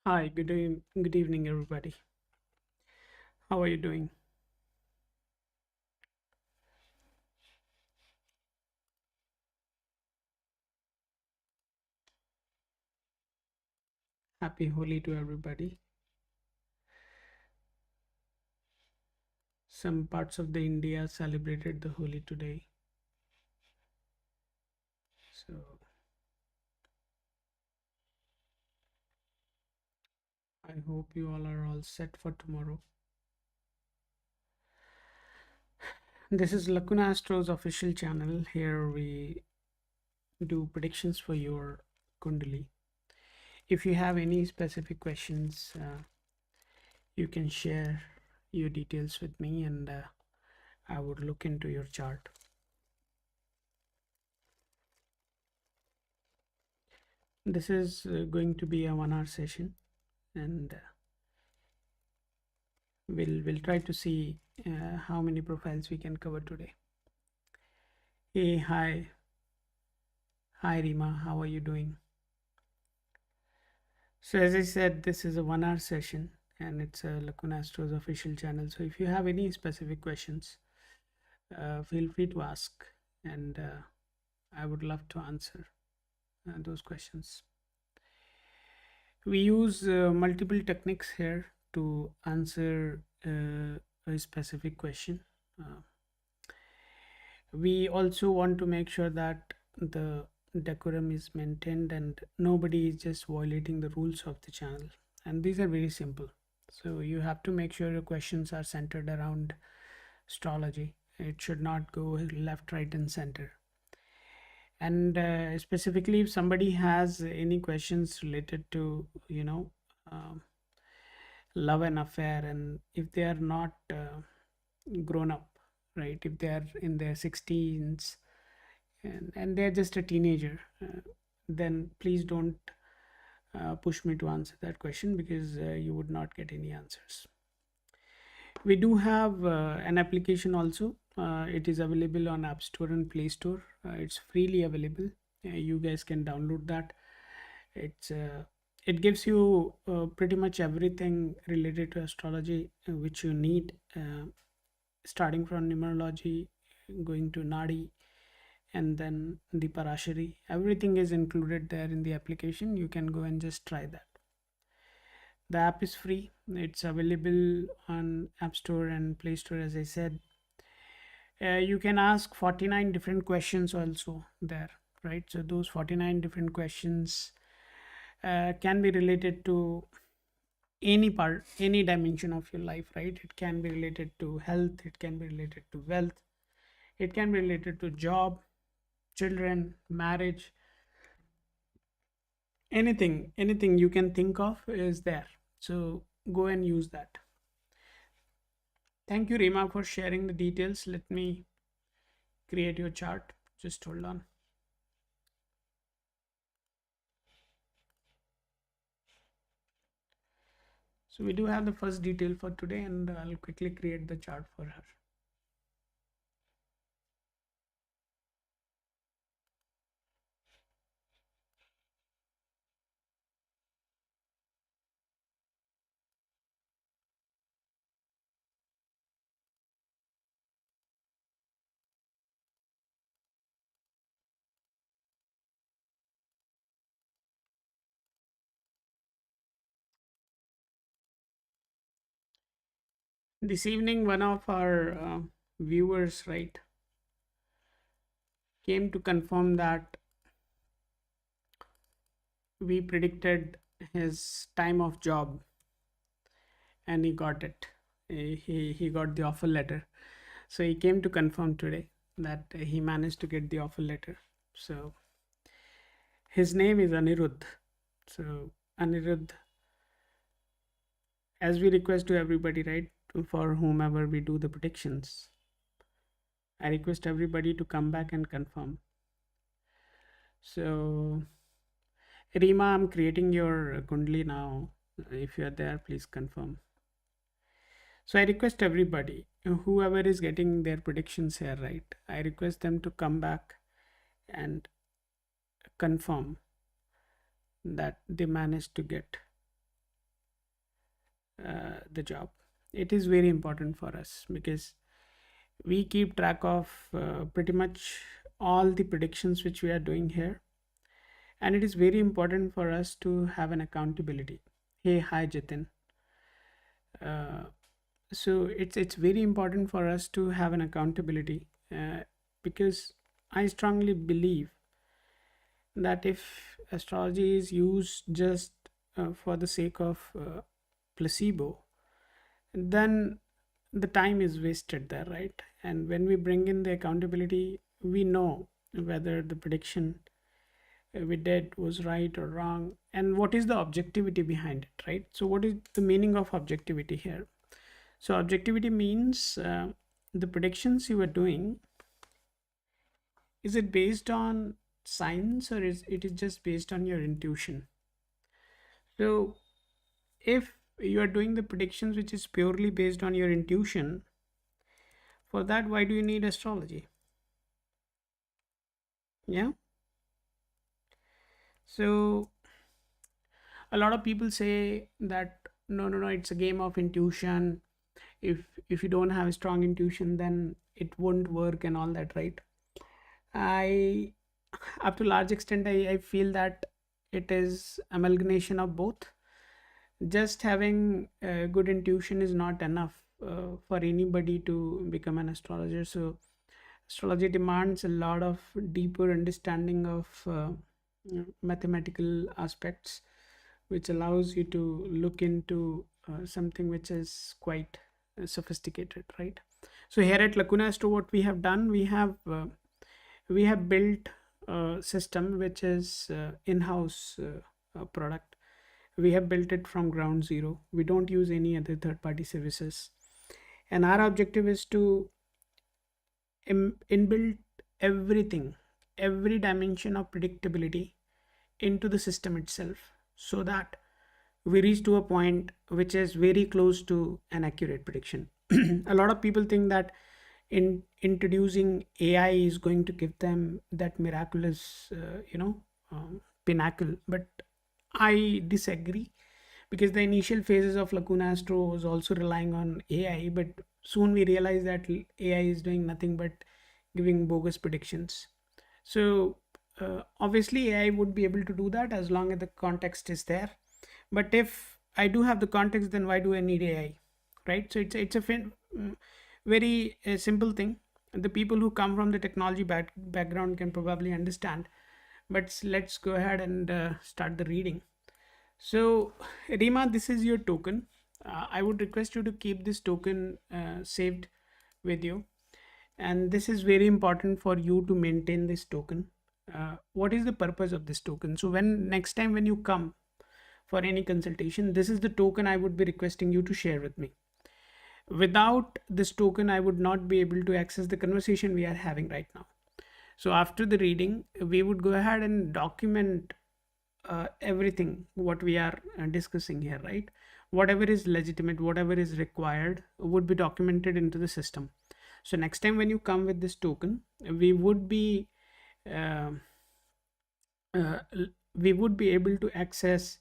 Hi, good evening, everybody. How are you doing? Happy Holi to everybody. Some parts of the India celebrated the Holi today. So I hope you all are all set for tomorrow. This is Lacuna Astro's official channel. Here we do predictions for your Kundali. If you have any specific questions, you can share your details with me and I would look into your chart. This is going to be a 1 hour session and we'll try to see how many profiles we can cover today. Hey, hi Reema, how are you doing? So as I said, this is a 1 hour session and it's a Lacuna Astro's official channel. So if you have any specific questions, feel free to ask and I would love to answer those questions. We use multiple techniques here to answer a specific question. Uh, we also want to make sure that the decorum is maintained and nobody is just violating the rules of the channel, and these are very simple. So you have to make sure your questions are centered around astrology. It should not go left, right and center. And specifically, if somebody has any questions related to um, love and affair, and if they are not grown up, right, if they are in their 16s and they're just a teenager, then please don't push me to answer that question because you would not get any answers. We do have an application also. It is available on App Store and Play Store. It's freely available. You guys can download that. It gives you pretty much everything related to astrology which you need, starting from numerology, going to Nadi, and then the Parashari. Everything is included there in the application. You can go and just try that. The app is free. It's available on App Store and Play Store, as I said. You can ask 49 different questions also there, right? So those 49 different questions can be related to any part, any dimension of your life, right? It can be related to health, it can be related to wealth, it can be related to job, children, marriage, anything you can think of is there. So go and use that. Thank you, Reema, for sharing the details. Let me create your chart. Just hold on. So we do have the first detail for today, and I'll quickly create the chart for her. This evening, one of our viewers, right, came to confirm that we predicted his time of job and he got it. He got the offer letter. So he came to confirm today that he managed to get the offer letter. So his name is Anirudh. So Anirudh, as we request to everybody, right, for whomever we do the predictions, I request everybody to come back and confirm. So Reema, I'm creating your Kundli now. If you are there, please confirm. So I request everybody, whoever is getting their predictions here, right, I request them to come back and confirm that they managed to get the job. It is very important for us because we keep track of pretty much all the predictions which we are doing here, and it is very important for us to have an accountability. Hey, hi, Jatin. uh, so it's very important for us to have an accountability, because I strongly believe that if astrology is used just for the sake of placebo, then the time is wasted there, right? And when we bring in the accountability, we know whether the prediction we did was right or wrong, and what is the objectivity behind it, right? So what is the meaning of objectivity here? So objectivity means the predictions you are doing, is it based on science, or is it is just based on your intuition? So if you are doing the predictions which is purely based on your intuition, for that, why do you need astrology? Yeah. So a lot of people say that no, it's a game of intuition. If you don't have a strong intuition, then it won't work and all that, right? I, up to large extent, I feel that it is amalgamation of both. Just having good intuition is not enough for anybody to become an astrologer. So astrology demands a lot of deeper understanding of mathematical aspects, which allows you to look into something which is quite sophisticated, right? So here at Lacuna Astro, what we have done, we have built a system which is in-house product. We have built it from ground zero. We don't use any other third-party services, and our objective is to inbuild everything, every dimension of predictability into the system itself, so that we reach to a point which is very close to an accurate prediction. A lot of people think that in introducing AI is going to give them that miraculous, pinnacle, but I disagree, because the initial phases of Lacuna Astro was also relying on AI, but soon we realized that AI is doing nothing but giving bogus predictions. So obviously AI would be able to do that as long as the context is there. But if I do have the context, then why do I need AI, right? So it's a very simple thing. The people who come from the technology background can probably understand. But let's go ahead and start the reading. So, Reema, this is your token. I would request you to keep this token saved with you. And this is very important for you to maintain this token. What is the purpose of this token? So, when next time when you come for any consultation, this is the token I would be requesting you to share with me. Without this token, I would not be able to access the conversation we are having right now. So, after the reading, we would go ahead and document everything what we are discussing here, right? Whatever is legitimate, whatever is required would be documented into the system. So next time when you come with this token, we would be uh, uh, we would be able to access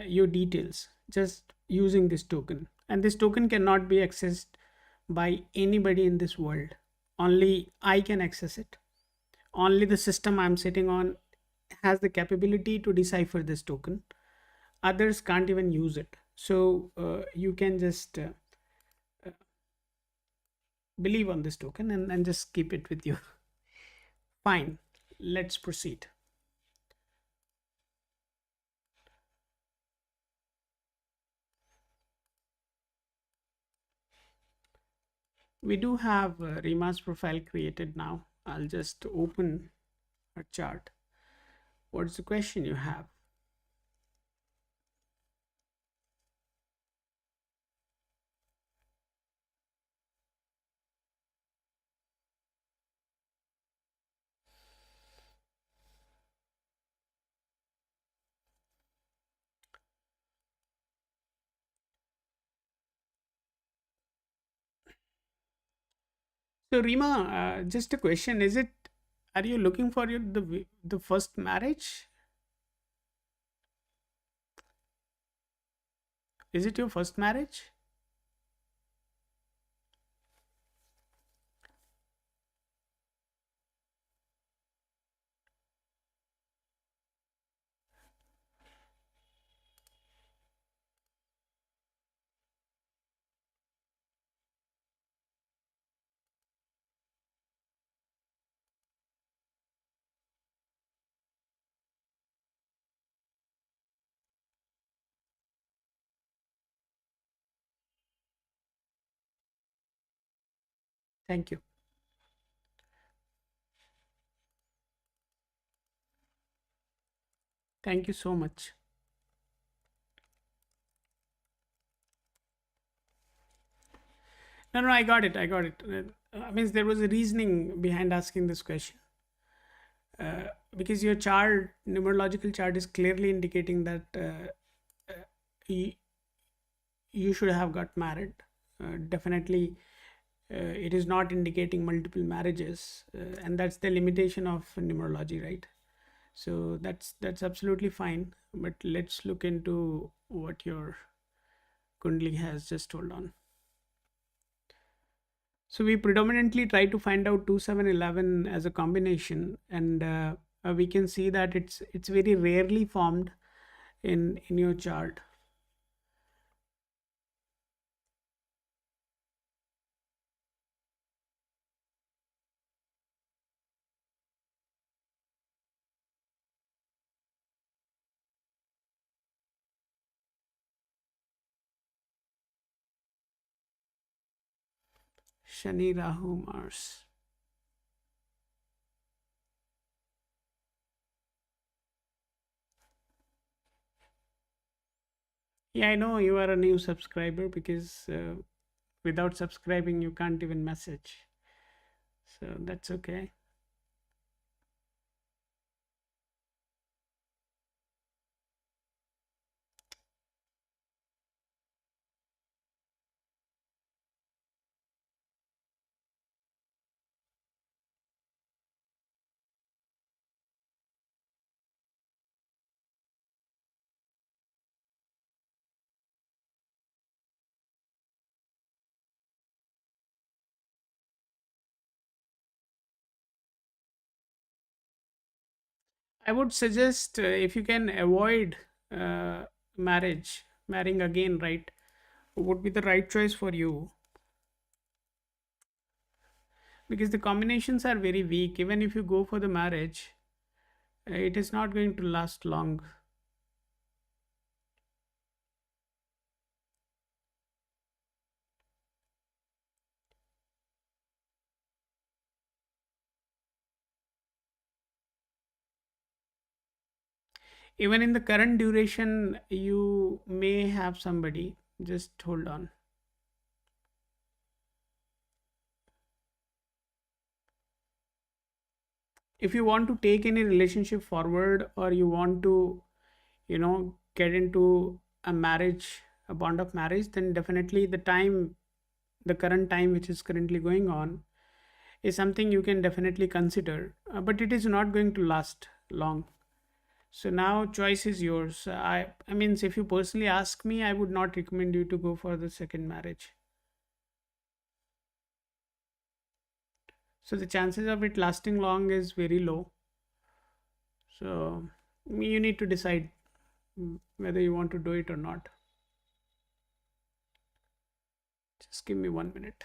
your details just using this token, and this token cannot be accessed by anybody in this world. Only I can access it. Only the system I'm sitting on has the capability to decipher this token. Others can't even use it. So you can just believe on this token, and just keep it with you. Fine, let's proceed. We do have Reema's profile created now. I'll just open a chart. What's the question you have? So Reema, just a question: Is it? Are you looking for the first marriage? Is it your first marriage? Thank you. Thank you so much. No, no, I got it. I got it. I mean, there was a reasoning behind asking this question. Because your chart, numerological chart, is clearly indicating that you, you should have got married. Definitely, it is not indicating multiple marriages, and that's the limitation of numerology, right? So that's absolutely fine. But let's look into what your kundli has. Just hold on. So we predominantly try to find out 2711 as a combination, and we can see that it's very rarely formed in your chart. Shani, Rahu, Mars. Yeah, I know you are a new subscriber because without subscribing you can't even message. So that's okay. I would suggest if you can avoid marrying again, right, would be the right choice for you, because the combinations are very weak. Even if you go for the marriage, it is not going to last long. Even in the current duration, you may have somebody. Just hold on. If you want to take any relationship forward, or you want to, get into a marriage, a bond of marriage, then definitely the current time which is currently going on is something you can definitely consider, but it is not going to last long. So now choice is yours. I mean, if you personally ask me, I would not recommend you to go for the second marriage. So the chances of it lasting long is very low. So you need to decide whether you want to do it or not. Just give me 1 minute.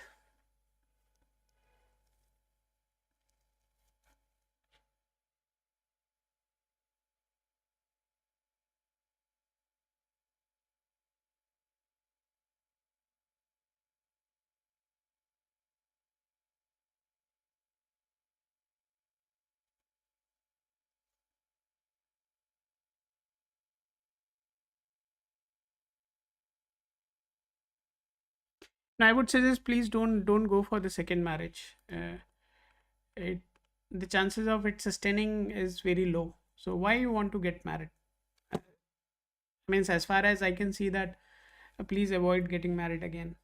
Now I would suggest, please don't go for the second marriage. It The chances of it sustaining is very low. So why you want to get married? Means, as far as I can see, that please avoid getting married again.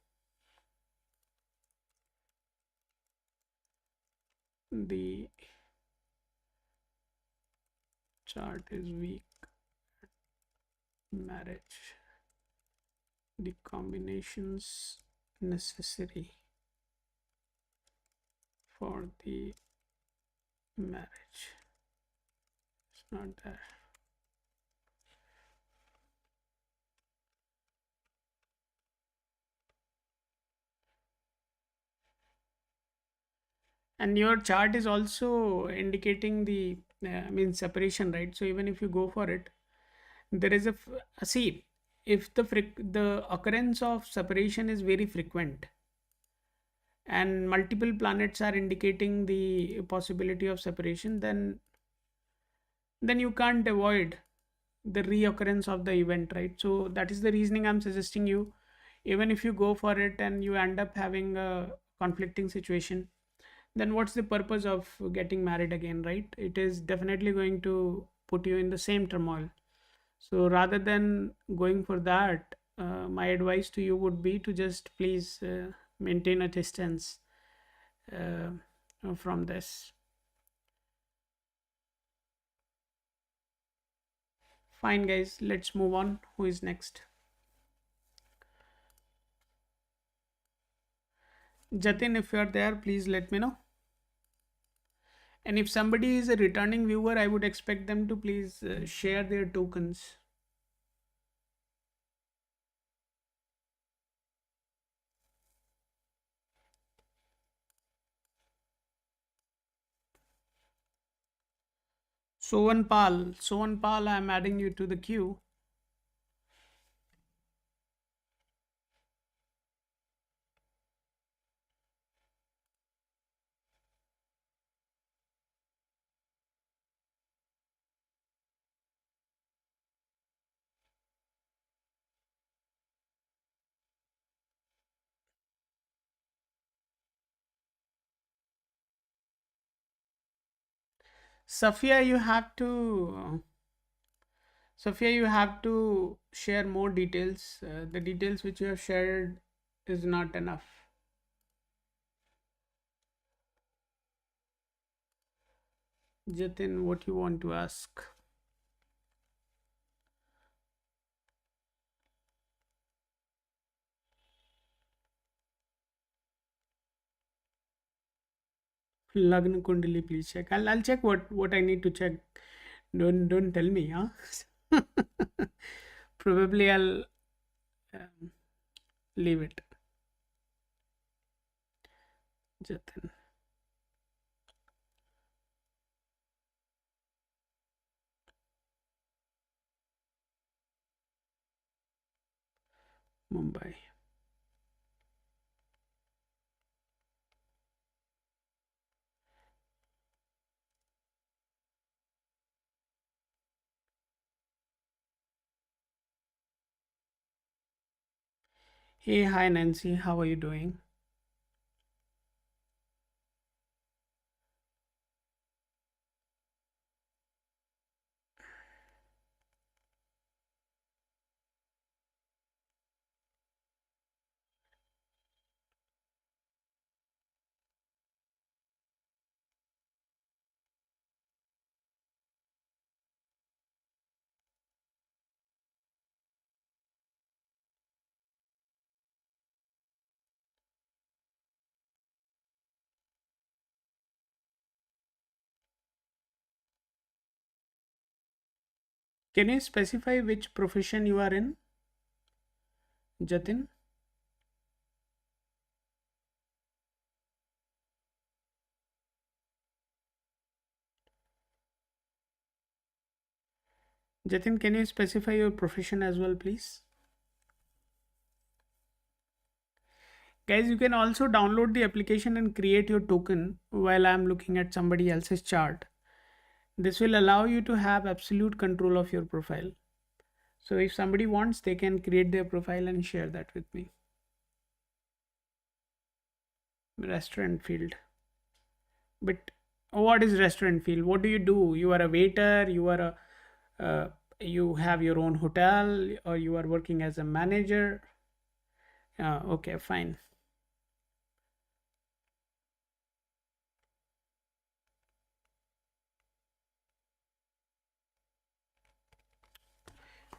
The chart is weak. Marriage. the combinations necessary for the marriage. It's not there. And your chart is also indicating the separation, right? So even if you go for it, there is see, if the occurrence of separation is very frequent and multiple planets are indicating the possibility of separation, then you can't avoid the reoccurrence of the event, right? So that is the reasoning I'm suggesting you, even if you go for it and you end up having a conflicting situation, then what's the purpose of getting married again, right? It is definitely going to put you in the same turmoil. So rather than going for that, my advice to you would be to just please maintain a distance from this. Fine, guys, let's move on. Who is next? Jatin, if you are there, please let me know. And if somebody is a returning viewer, I would expect them to please share their tokens. Sohan Pal, I am adding you to the queue. Safia, you have to Sophia, you have to share more details. The details which you have shared is not enough. Jatin, what you want to ask? Lagna Kundali, please check. I'll check what I need to check. Don't tell me, huh? Probably I'll um, leave it. Jatin. Mumbai. Hey, hi Nancy, how are you doing? Can you specify which profession you are in, Jatin? Jatin, can you specify your profession as well, please? Guys, you can also download the application and create your token while I'm looking at somebody else's chart. This will allow you to have absolute control of your profile. So if somebody wants, they can create their profile and share that with me. Restaurant field. But what is restaurant field? What do you do? You are a waiter, you have your own hotel, or you are working as a manager. Okay, fine.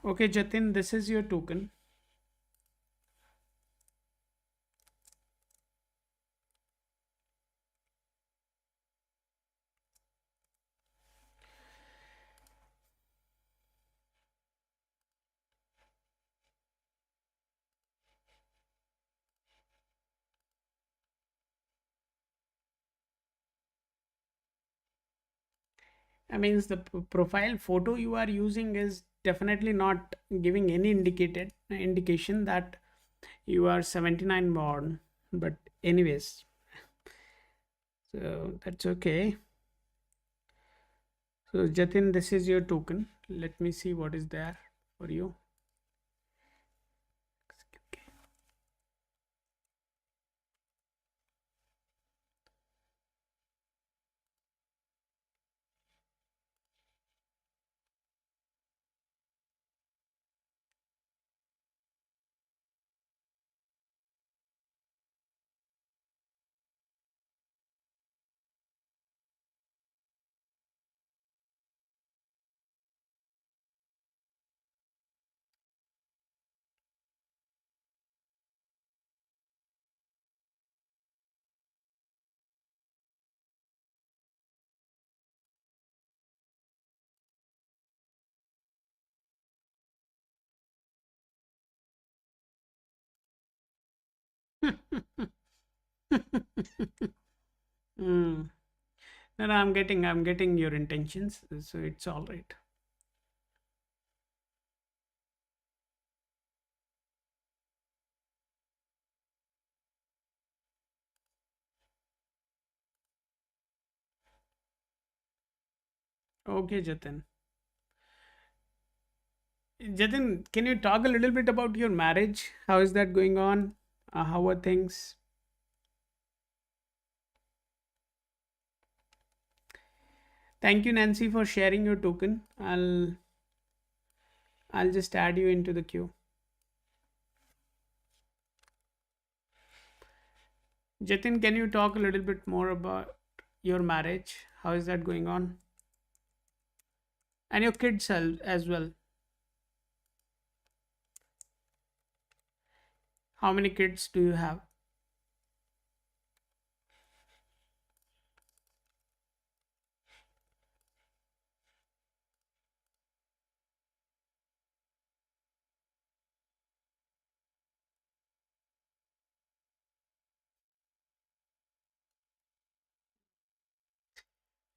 Okay, Jatin, this is your token. I mean, the profile photo you are using is definitely not giving any indicated indication that you are 79 born. But anyways, so that's okay. So Jatin, this is your token. Let me see what is there for you. Hmm. No, no, I'm getting your intentions, so it's all right. Okay, Jatin. Jatin, can you talk a little bit about your marriage? How is that going on? How are things? Thank you, Nancy, for sharing your token. I'll just add you into the queue. Jatin, can you talk a little bit more about your marriage? How is that going on? And your kids as well. How many kids do you have?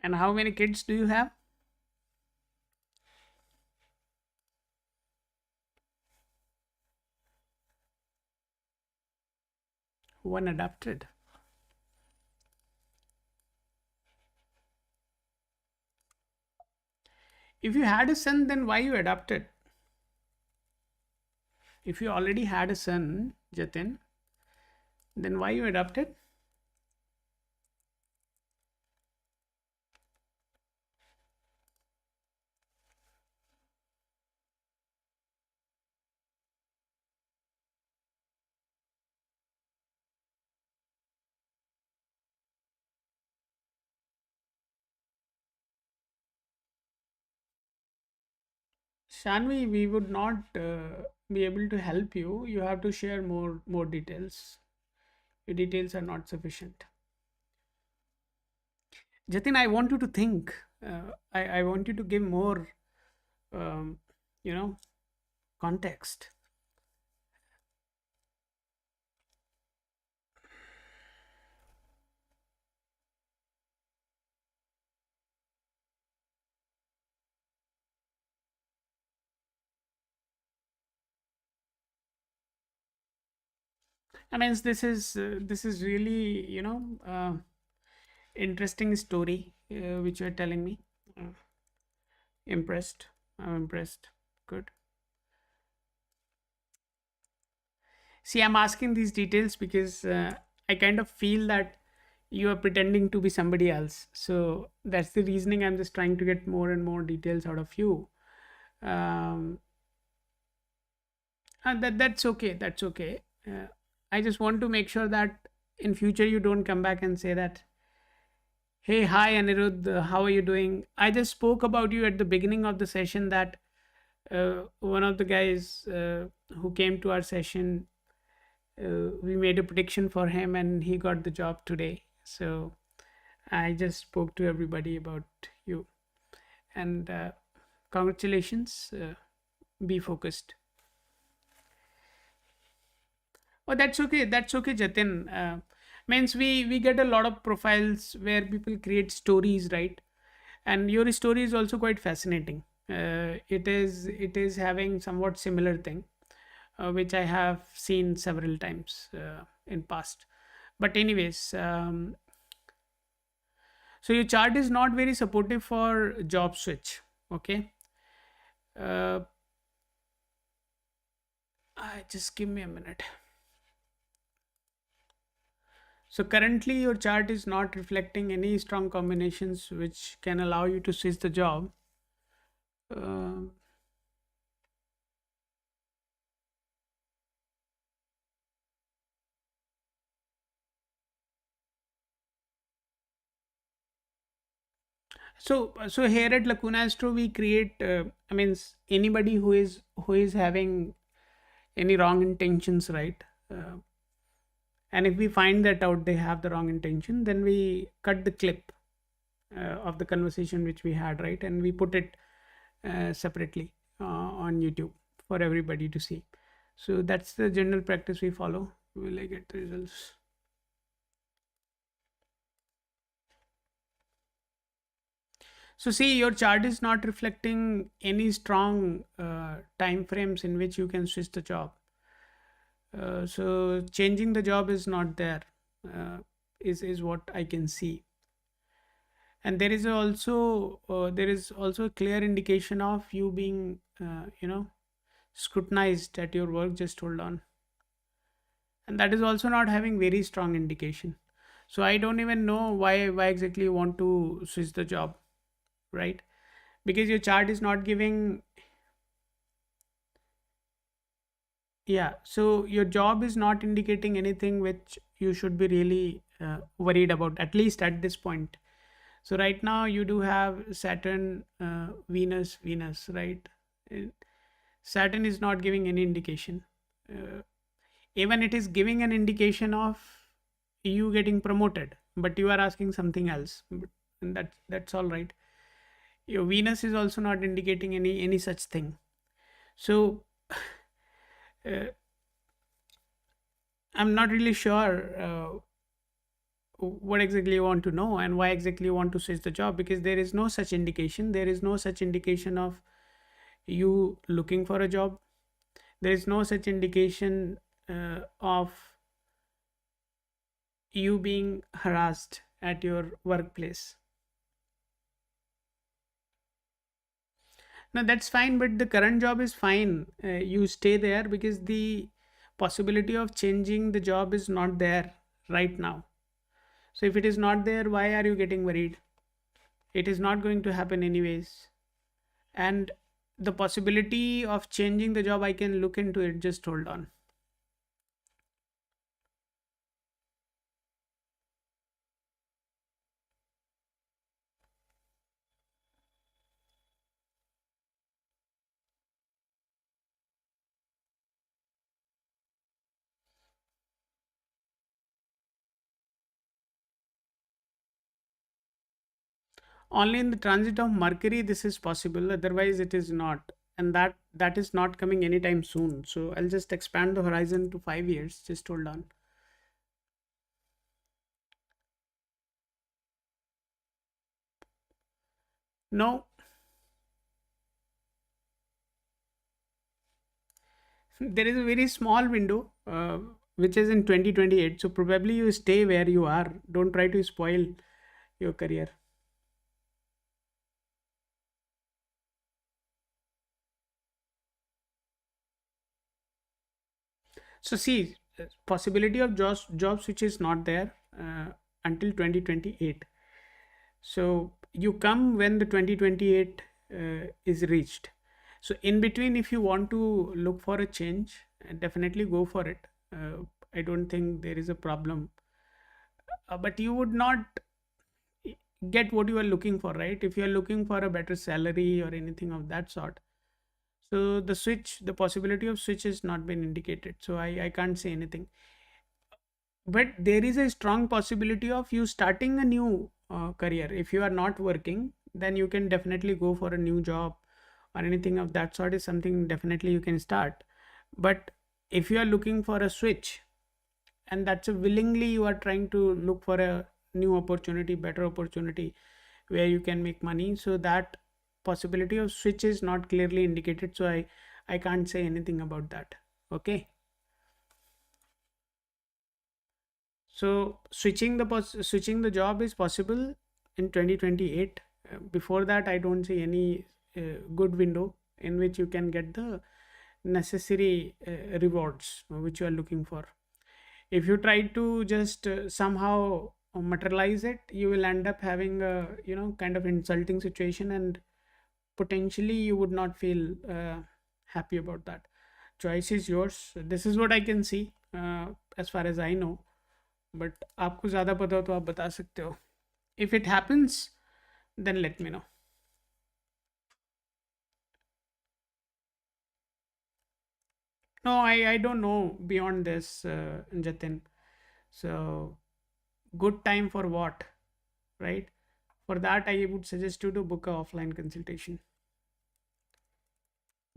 And how many kids do you have? One adopted. If you had a son, then why you adopted? If you already had a son, Jatin, then why you adopted? Shanvi, we would not be able to help you. You have to share more details. Your details are not sufficient. Jatin, I want you to think. I want you to give more, um, you know, context. I mean, this is really interesting story which you're telling me. Uh, Impressed. I'm impressed. Good. See, I'm asking these details because I kind of feel that you are pretending to be somebody else. So that's the reasoning. I'm just trying to get more and more details out of you. Um, and that's okay. That's okay. I just want to make sure that in future you don't come back and say that, hey, hi Anirudh, how are you doing? I just spoke about you at the beginning of the session that one of the guys who came to our session, we made a prediction for him and he got the job today. So I just spoke to everybody about you. And congratulations. Be focused. Oh, that's okay. That's okay, Jatin. Means we get a lot of profiles where people create stories, right? And your story is also quite fascinating. It is having somewhat similar thing, which I have seen several times in past. But anyways, so your chart is not very supportive for job switch. Okay. uh, just give me a minute. So currently your chart is not reflecting any strong combinations which can allow you to switch the job. uh, so here at Lacuna Astro we create, I mean, anybody who is having any wrong intentions, right? uh, and if we find that out they have the wrong intention, then we cut the clip of the conversation which we had, right? And we put it separately on YouTube for everybody to see. So that's the general practice we follow. Will I get the results? So see, your chart is not reflecting any strong time frames in which you can switch the job. So changing the job is not there. Uh, is what I can see. And there is also a clear indication of you being scrutinized at your work. Just hold on. And that is also not having very strong indication. So I don't even know why exactly you want to switch the job, right? Because your chart is not giving. Yeah, so your job is not indicating anything which you should be really worried about, at least at this point. So right now you do have Saturn, Venus, right? Uh, Saturn is not giving any indication. uh, Even it is giving an indication of you getting promoted, but you are asking something else. And that's all right. Your Venus is also not indicating any such thing. So uh, I'm not really sure what exactly you want to know and why exactly you want to switch the job, because there is no such indication. There is no such indication of you looking for a job. There is no such indication of you being harassed at your workplace. Now that's fine, but the current job is fine. You stay there because the possibility of changing the job is not there right now. So if it is not there, why are you getting worried? It is not going to happen anyways. And the possibility of changing the job, I can look into it. Just hold on. Only in the transit of Mercury this is possible, otherwise it is not. And that is not coming anytime soon. So I'll just expand the horizon to 5 years. Just hold on. No, there is a very small window which is in 2028. So probably you stay where you are. Don't try to spoil your career. So see, possibility of job switch is not there until 2028. So you come when the 2028 is reached. So in between, if you want to look for a change, definitely go for it. I don't think there is a problem. But you would not get what you are looking for, right? If you are looking for a better salary or anything of that sort. So the possibility of switch has not been indicated. So I can't say anything. But there is a strong possibility of you starting a new career. If you are not working, then you can definitely go for a new job or anything of that sort is something definitely you can start. But if you are looking for a switch, and that's a willingly you are trying to look for a new opportunity, better opportunity, where you can make money. So that possibility of switch is not clearly indicated, so I can't say anything about that. Okay. So switching the job is possible in 2028. Before that, I don't see any good window in which you can get the necessary rewards which you are looking for. If you try to just somehow materialize it, you will end up having a, kind of insulting situation, and potentially you would not feel happy about that. Choice is yours. This is what I can see as far as I know. But आपको ज़्यादा पता हो तो आप बता सकते हो. If it happens then let me know. No, I don't know beyond this, Jatin. So good time for what, right? For that, I would suggest you to book a offline consultation.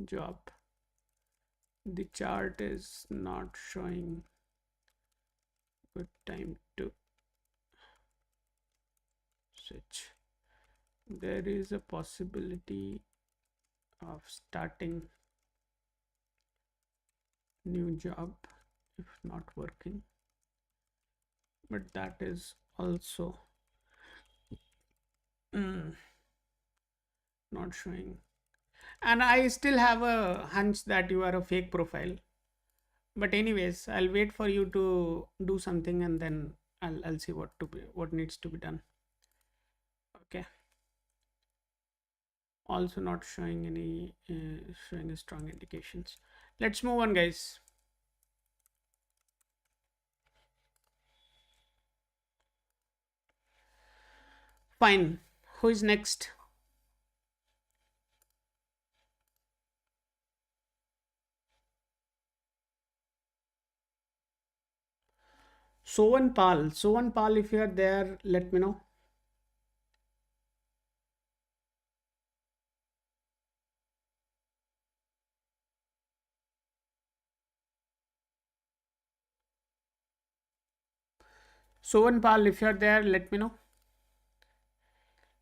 Job. The chart is not showing good time to switch. There is a possibility of starting new job if not working, but that is also not showing. And I still have a hunch that you are a fake profile, but anyways, I'll wait for you to do something, and then I'll see what needs to be done. Okay. Also not showing any showing strong indications. Let's move on, guys. Fine. Who is next? Sovan Pal. Sovan Pal, if you are there, let me know. Sovan Pal, if you are there, let me know.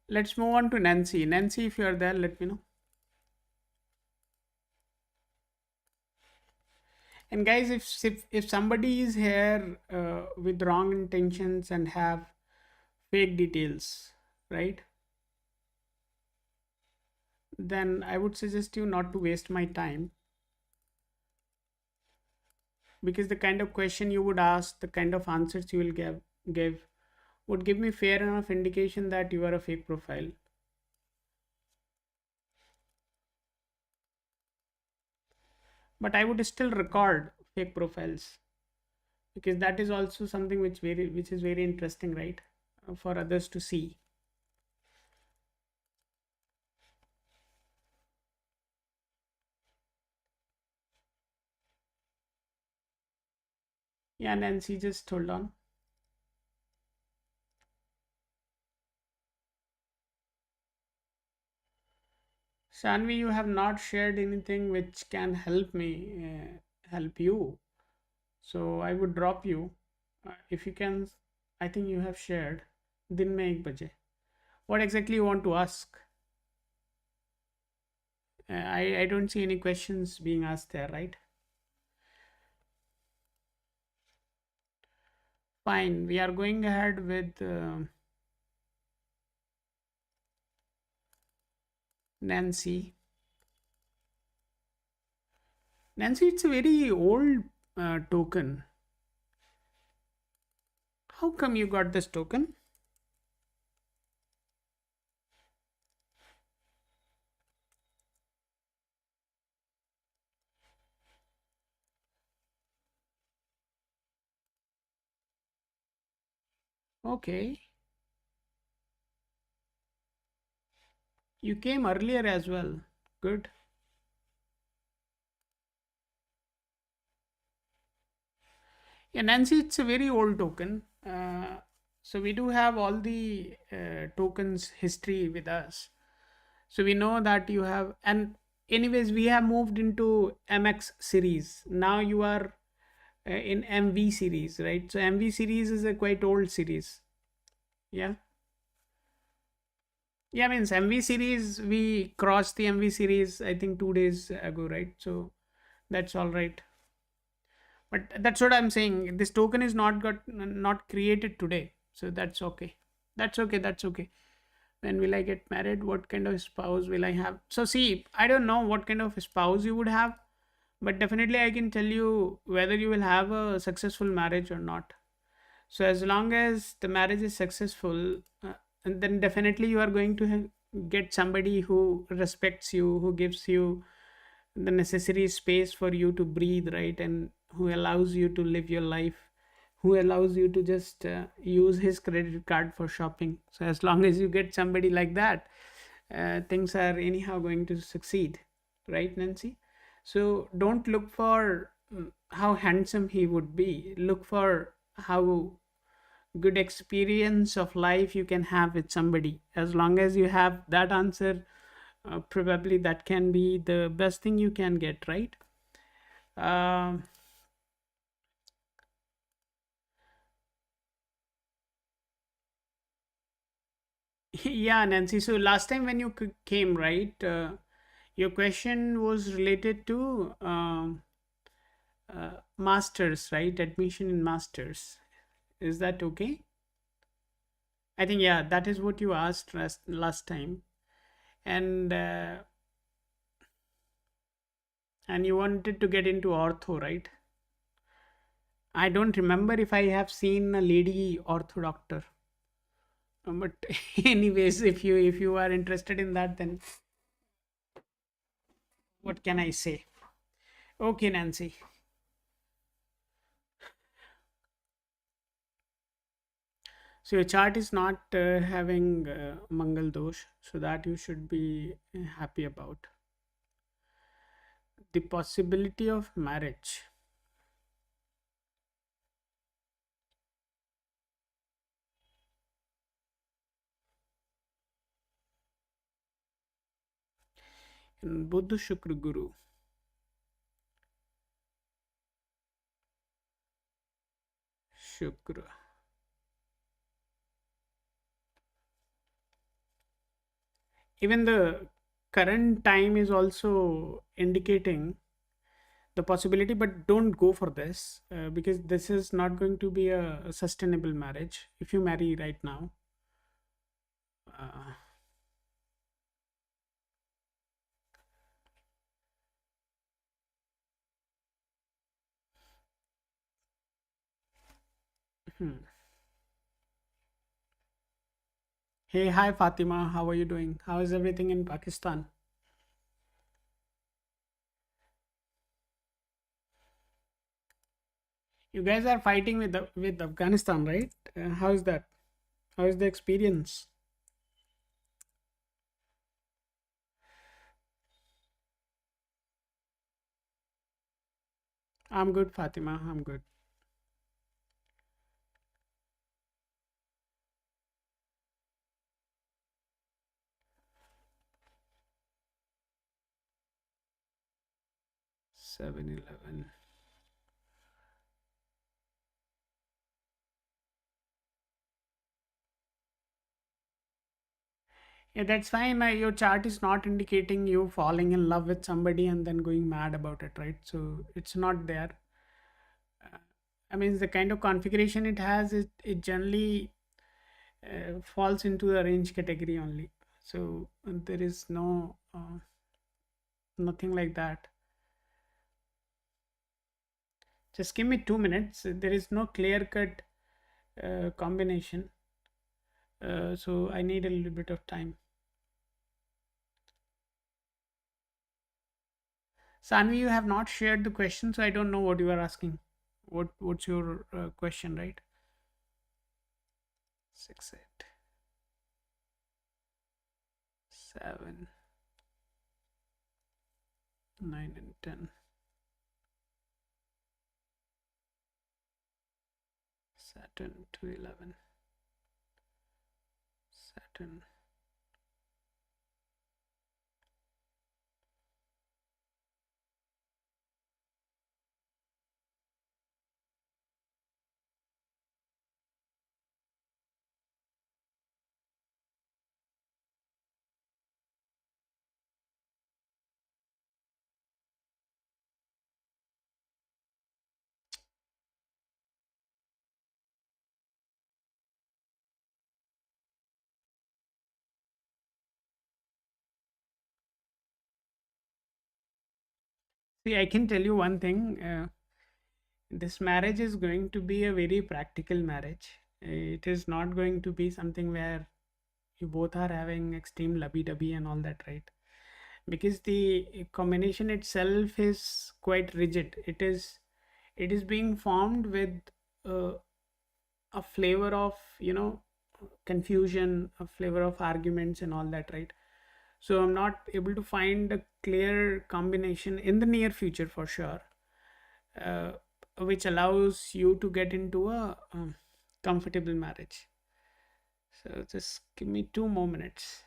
Let's move on to Nancy. Nancy, if you are there, let me know. And guys, if somebody is here with wrong intentions and have fake details, right, then I would suggest you not to waste my time, because the kind of question you would ask, the kind of answers you will give would give me fair enough indication that you are a fake profile. But I would still record fake profiles, because that is also something which is very interesting, right, for others to see. Yeah, Nancy, just hold on. Shanvi, you have not shared anything which can help me help you. So I would drop you. If you can, I think you have shared. Din mein 1 baje. What exactly you want to ask? I don't see any questions being asked there, right? Fine. We are going ahead with Nancy. Nancy, it's a very old token. How come you got this token? Okay. You came earlier as well. Good. Yeah, Nancy, it's a very old token. So we do have all the tokens history with us. So we know that you have, and anyways, we have moved into MX series. Now you are in MV series, right? So MV series is a quite old series. Yeah. Yeah, means MV series, we crossed the MV series, I think 2 days ago, right? So that's all right. But that's what I'm saying. This token is not created today. So that's okay. That's okay. That's okay. When will I get married? What kind of spouse will I have? So see, I don't know what kind of spouse you would have, but definitely I can tell you whether you will have a successful marriage or not. So as long as the marriage is successful, and then definitely you are going to get somebody who respects you, who gives you the necessary space for you to breathe, right? And who allows you to live your life, who allows you to just use his credit card for shopping. So as long as you get somebody like that, things are anyhow going to succeed, right, Nancy? So don't look for how handsome he would be. Look for how good experience of life you can have with somebody. As long as you have that answer, probably that can be the best thing you can get, right? um, yeah, Nancy, so last time when you came, right, your question was related to masters, right? Admission in masters, is that okay? I think, yeah, that is what you asked last time. And uh, and you wanted to get into ortho, right? I don't remember if I have seen a lady ortho doctor. But anyways, if you are interested in that, then what can I say? Okay, Nancy. So your chart is not having Mangal dosh, so that you should be happy about. The possibility of marriage. In Buddha Shukra Guru. Shukra. Even the current time is also indicating the possibility, but don't go for this because this is not going to be a sustainable marriage if you marry right now. uh, hmm. Hey, hi Fatima, how are you doing? How is everything in Pakistan? You guys are fighting with Afghanistan, right? How is that? How is the experience? I'm good, Fatima, I'm good. 7-Eleven. Yeah, that's fine. Your chart is not indicating you falling in love with somebody and then going mad about it, right? So it's not there. uh, I mean, the kind of configuration it has, it generally falls into the range category only. So there is no nothing like that. Just give me 2 minutes. There is no clear cut combination. So I need a little bit of time. Sanvi, you have not shared the question, so I don't know what you are asking. What's your question, right? 6, 8, 7, 9, and 10. Saturn to 11. Saturn. See, I can tell you one thing. This marriage is going to be a very practical marriage. It is not going to be something where you both are having extreme lovey-dovey and all that, right? Because the combination itself is quite rigid. It is being formed with uh, a flavor of, confusion, a flavor of arguments and all that, right? So I'm not able to find a clear combination in the near future for sure, uh, which allows you to get into a comfortable marriage. So just give me 2 more minutes.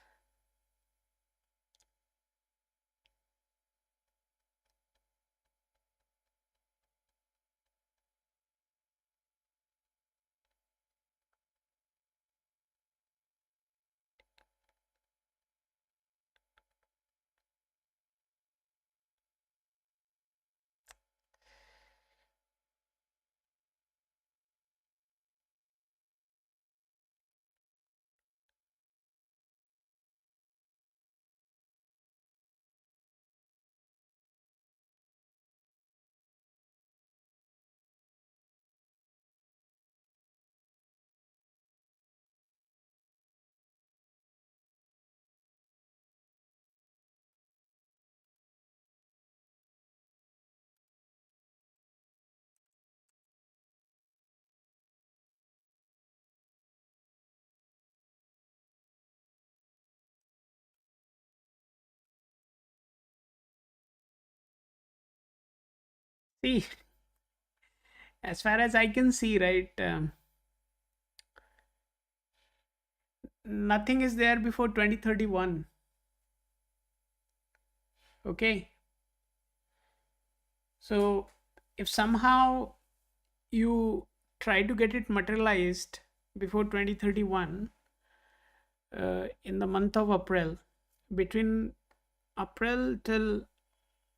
See, as far as I can see, right, nothing is there before 2031. Okay. So if somehow you try to get it materialized before 2031, in the month of April, between April till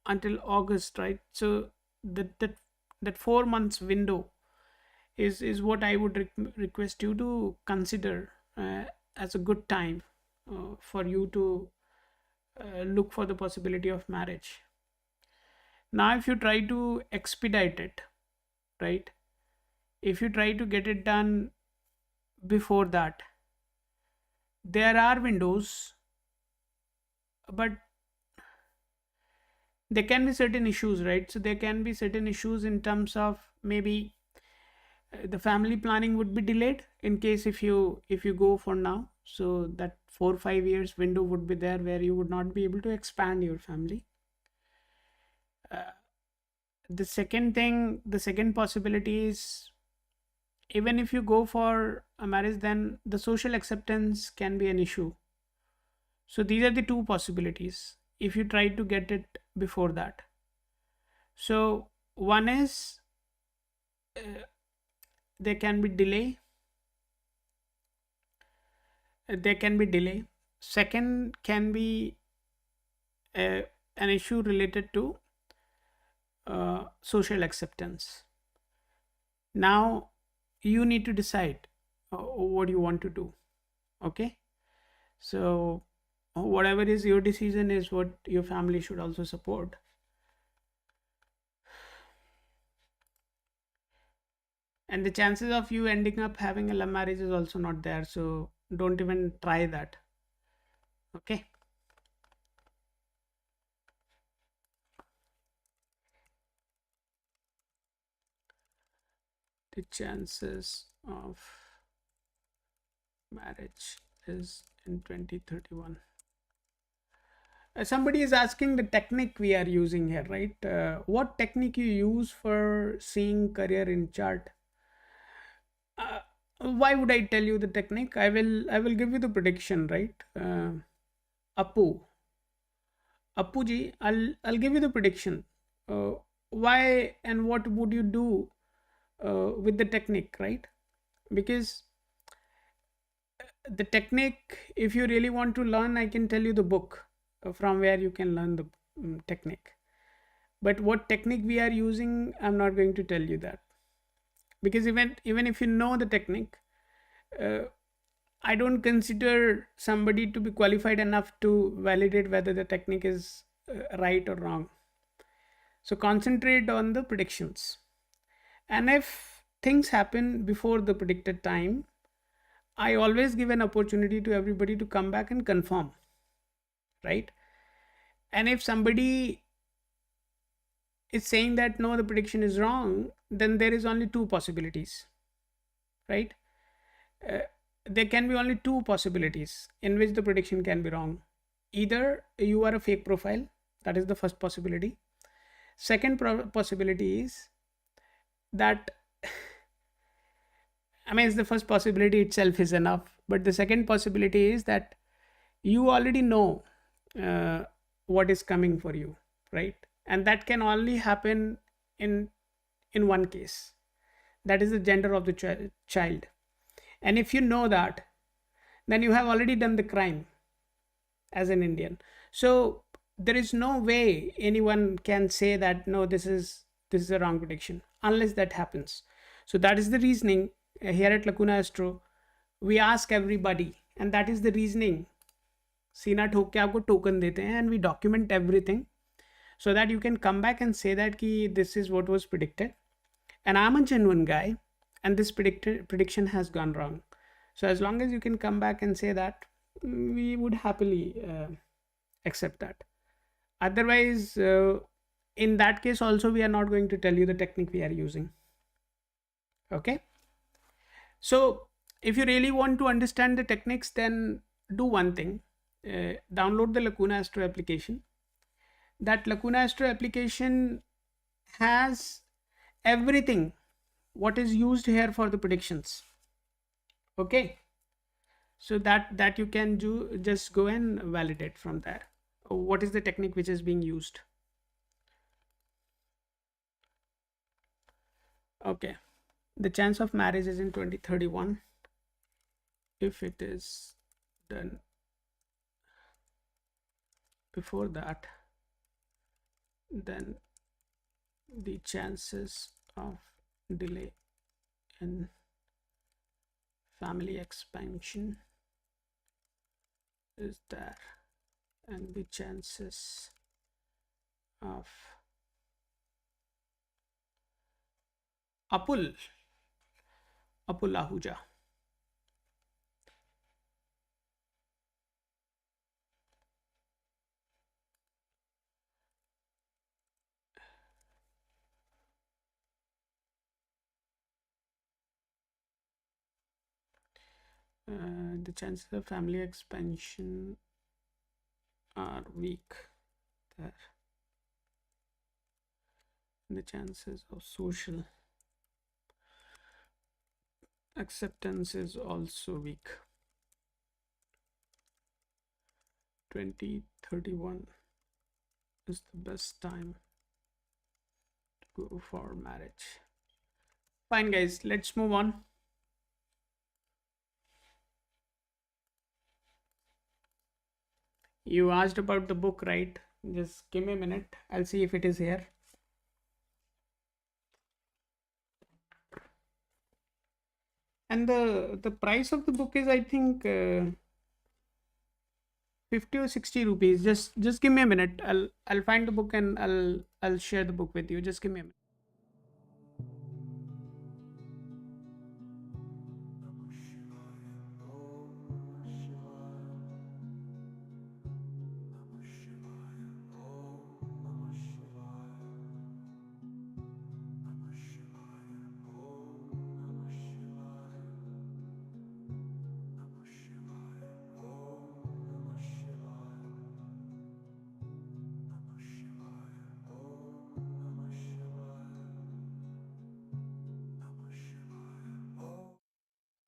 until August, right? So that 4 months window is what I would request you to consider as a good time for you to look for the possibility of marriage. Now, if you try to expedite it, right? If you try to get it done before that, there are windows, but there can be certain issues, right? So there can be certain issues in terms of maybe the family planning would be delayed in case if you go for now. So that 4 or 5 years window would be there where you would not be able to expand your family. uh, the second possibility is, even if you go for a marriage, then the social acceptance can be an issue. So these are the two possibilities if you try to get it before that. So one is, uh, there can be delay. There can be delay. Second can be uh, an issue related to social acceptance. Now you need to decide what you want to do. Okay. So whatever is your decision is what your family should also support. And the chances of you ending up having a love marriage is also not there. So don't even try that. Okay. The chances of marriage is in 2031. Somebody is asking the technique we are using here, right? What technique you use for seeing career in chart? uh, why would I tell you the technique? I will give you the prediction, right? Appu Appuji, I'll give you the prediction. uh, why and what would you do with the technique, right? Because the technique, if you really want to learn, I can tell you the book from where you can learn the technique. But what technique we are using, I'm not going to tell you that, because even if you know the technique, uh, I don't consider somebody to be qualified enough to validate whether the technique is right or wrong. So concentrate on the predictions. And if things happen before the predicted time, I always give an opportunity to everybody to come back and confirm, right? And if somebody is saying that no, the prediction is wrong, then there is only two possibilities, right? Uh, there can be only two possibilities in which the prediction can be wrong. Either you are a fake profile, that is the first possibility. Second possibility is that, I mean, it's the first possibility itself is enough, but the second possibility is that you already know uh, what is coming for you, right? And that can only happen in one case, that is the gender of the child. And if you know that, then you have already done the crime as an Indian. So there is no way anyone can say that no, this is a wrong prediction unless that happens. So that is the reasoning here at Lacuna Astro. We ask everybody, and that is the reasoning. सीना ठोक के आपको token देते हैं, and we document everything so that you can come back and say that ki this is what was predicted, and I'm a genuine guy, and this prediction has gone wrong. So as long as you can come back and say that, we would happily accept that. Otherwise, in that case also, we are not going to tell you the technique we are using. Okay. So if you really want to understand the techniques, then do one thing. Download the Lacuna Astro application. That Lacuna Astro application has everything what is used here for the predictions. Okay. So that you can do, just go and validate from there. What is the technique which is being used? Okay. The chance of marriage is in 2031. If it is done before that, then the chances of delay in family expansion is there, and the chances of Apul Ahuja. The chances of family expansion are weak there. The chances of social acceptance is also weak. 2031 is the best time to go for marriage. Fine guys, let's move on. You asked about the book, right? Just give me a minute. I'll see if it is here. And the price of the book is, I think, 50 or 60 rupees. Just give me a minute. I'll find the book and I'll share the book with you. Just give me a minute.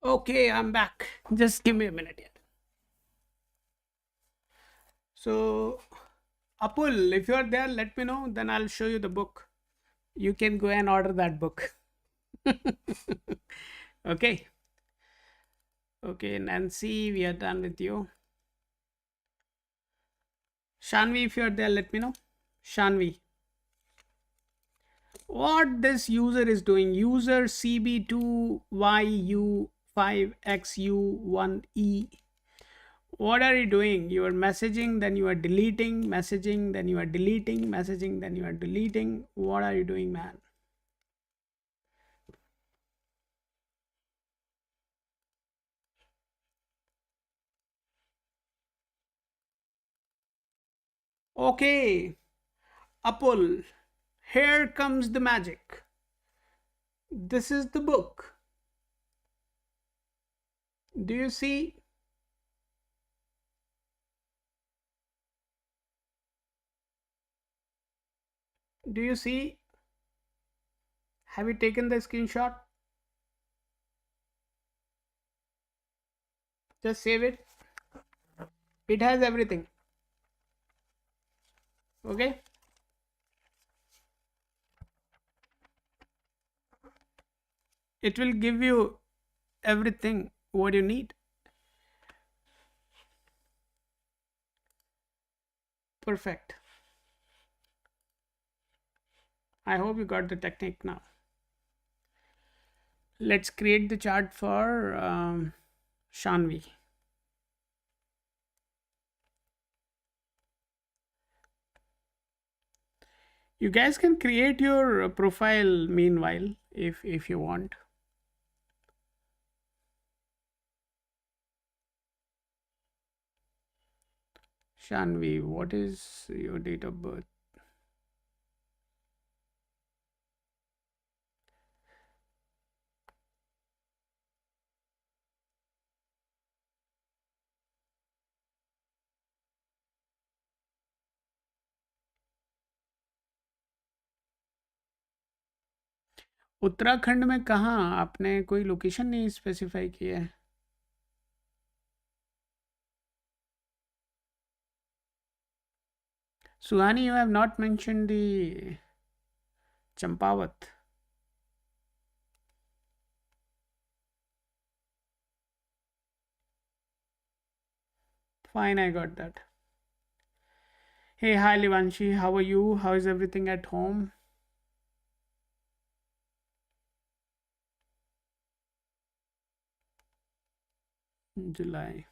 Okay, I'm back. Just give me a minute yet. So, Apul, if you're there, let me know. Then I'll show you the book. You can go and order that book. Okay. Okay, Nancy, we are done with you. Shanvi, if you're there, let me know. Shanvi. What this user is doing, user CB2YU5XU1E. What are you doing? You are messaging, then you are deleting, messaging, then you are deleting, messaging, then you are deleting. What are you doing, man? Okay, Apple, here comes the magic. This is the book. Do you see? Do you see? Have you taken the screenshot? Just save it. It has everything. Okay. It will give you everything what you need. Perfect. I hope you got the technique now. Let's create the chart for Shanvi. You guys can create your profile meanwhile if you want. Shanvi, what is your date of birth? Uttarakhand में कहाँ? आपने कोई location नहीं specify किया है. Suhani, you have not mentioned the Champavat. Fine, I got that. Hey, hi Livanshi, how are you? How is everything at home? July.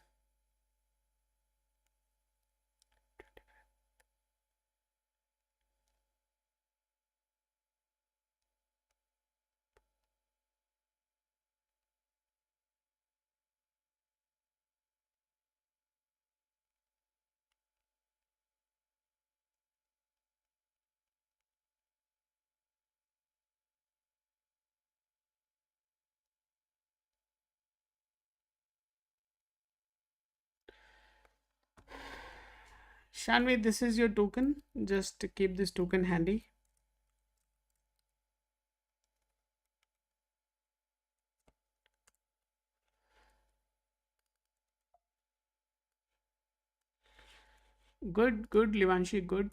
Shanvi, this is your token. Just keep this token handy. Good, good, Livanshi, good.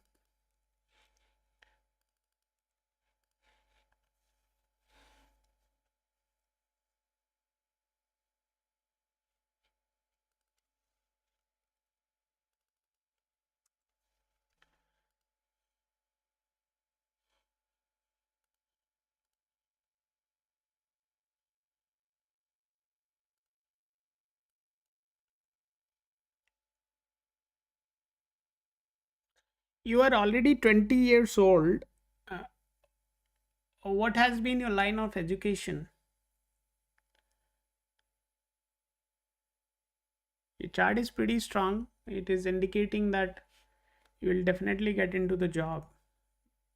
You are already 20 years old. Uh, what has been your line of education? Your chart is pretty strong. It is indicating that you will definitely get into the job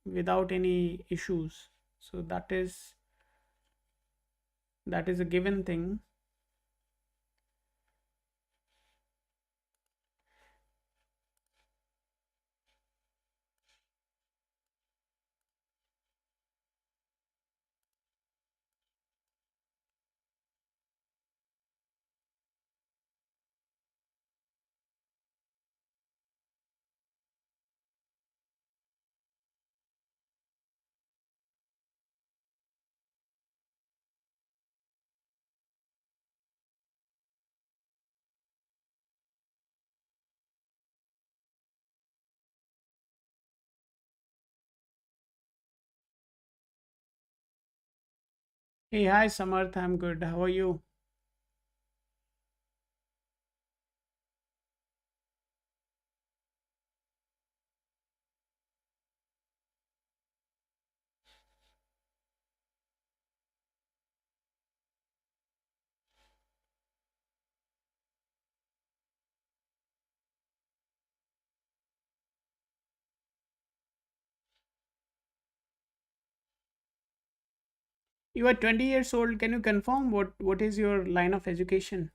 without any issues. So that is a given thing. Hey, hi Samarth, I'm good. How are you? You are 20 years old. Can you confirm what is your line of education?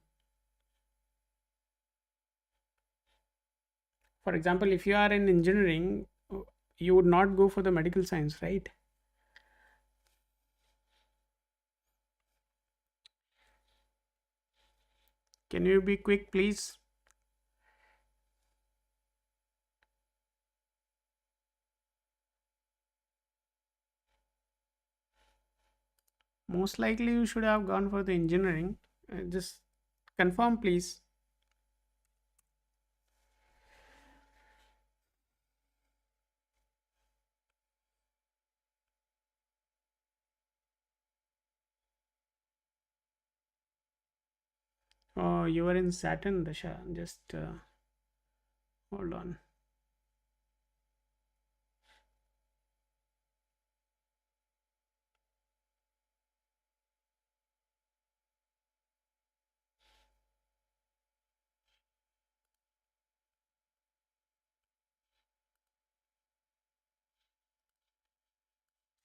For example, if you are in engineering, you would not go for the medical science, right? Can you be quick, please? Most likely, you should have gone for the engineering. Just confirm, please. Oh, you were in Saturn, Dasha. Just hold on.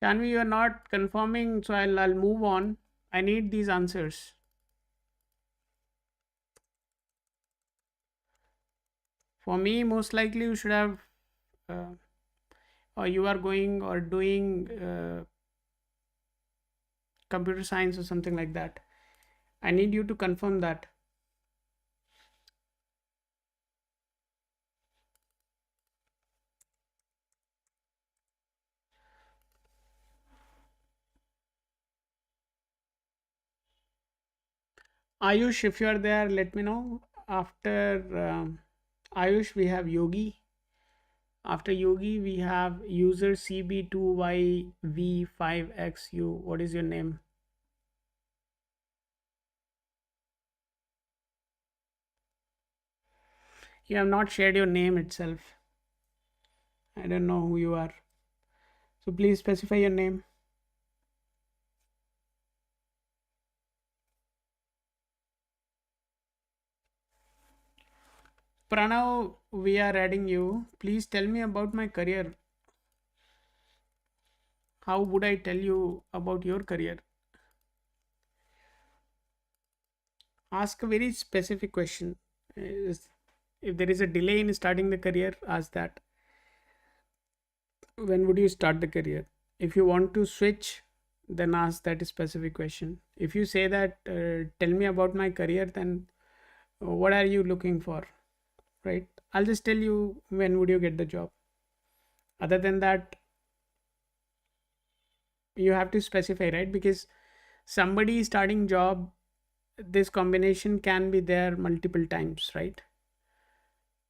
Shanvi, you are not confirming, so I'll move on. I need these answers. For me, most likely you should have, uh, or you are going or doing computer science or something like that. I need you to confirm that. Ayush, if you are there, let me know. After Ayush, we have Yogi. After Yogi, we have user CB2YV5XU. What is your name? You have not shared your name itself. I don't know who you are. So please specify your name. Pranav, we are adding you. Please tell me about my career. How would I tell you about your career? Ask a very specific question. If there is a delay in starting the career, ask that. When would you start the career? If you want to switch, then ask that specific question. If you say that, tell me about my career, then what are you looking for? Right? I'll just tell you when would you get the job. Other than that, you have to specify, right? Because somebody starting job, this combination can be there multiple times, right?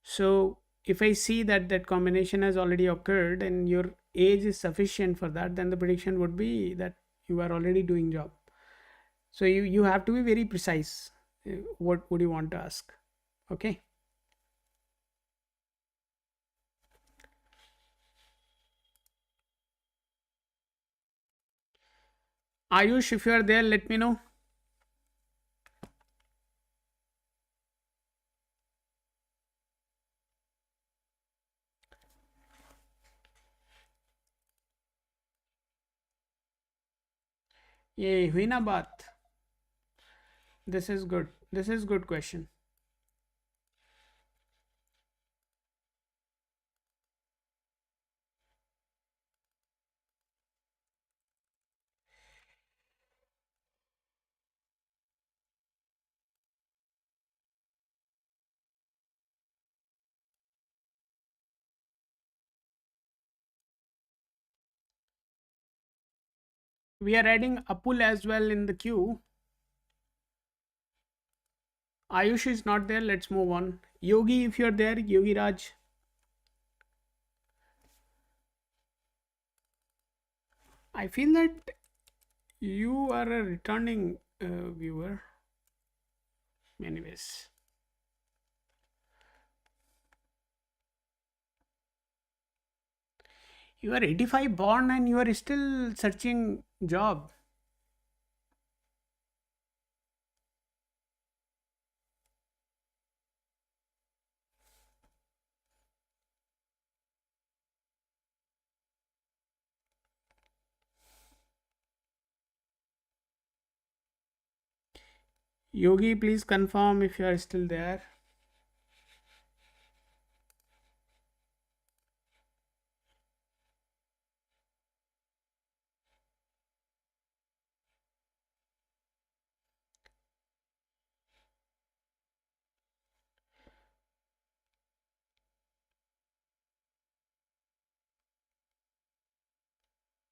So if I see that that combination has already occurred and your age is sufficient for that, then the prediction would be that you are already doing job. So you have to be very precise. What would you want to ask? Okay. Ayush, if you are there, let me know. ये हुई ना बात. This is good. This is good question. We are adding Apul as well in the queue. Ayush is not there. Let's move on. Yogi, if you're there, Yogi Raj. I feel that you are a returning viewer. Anyways, you are 85 born and you are still searching job. Yogi, please confirm if you are still there.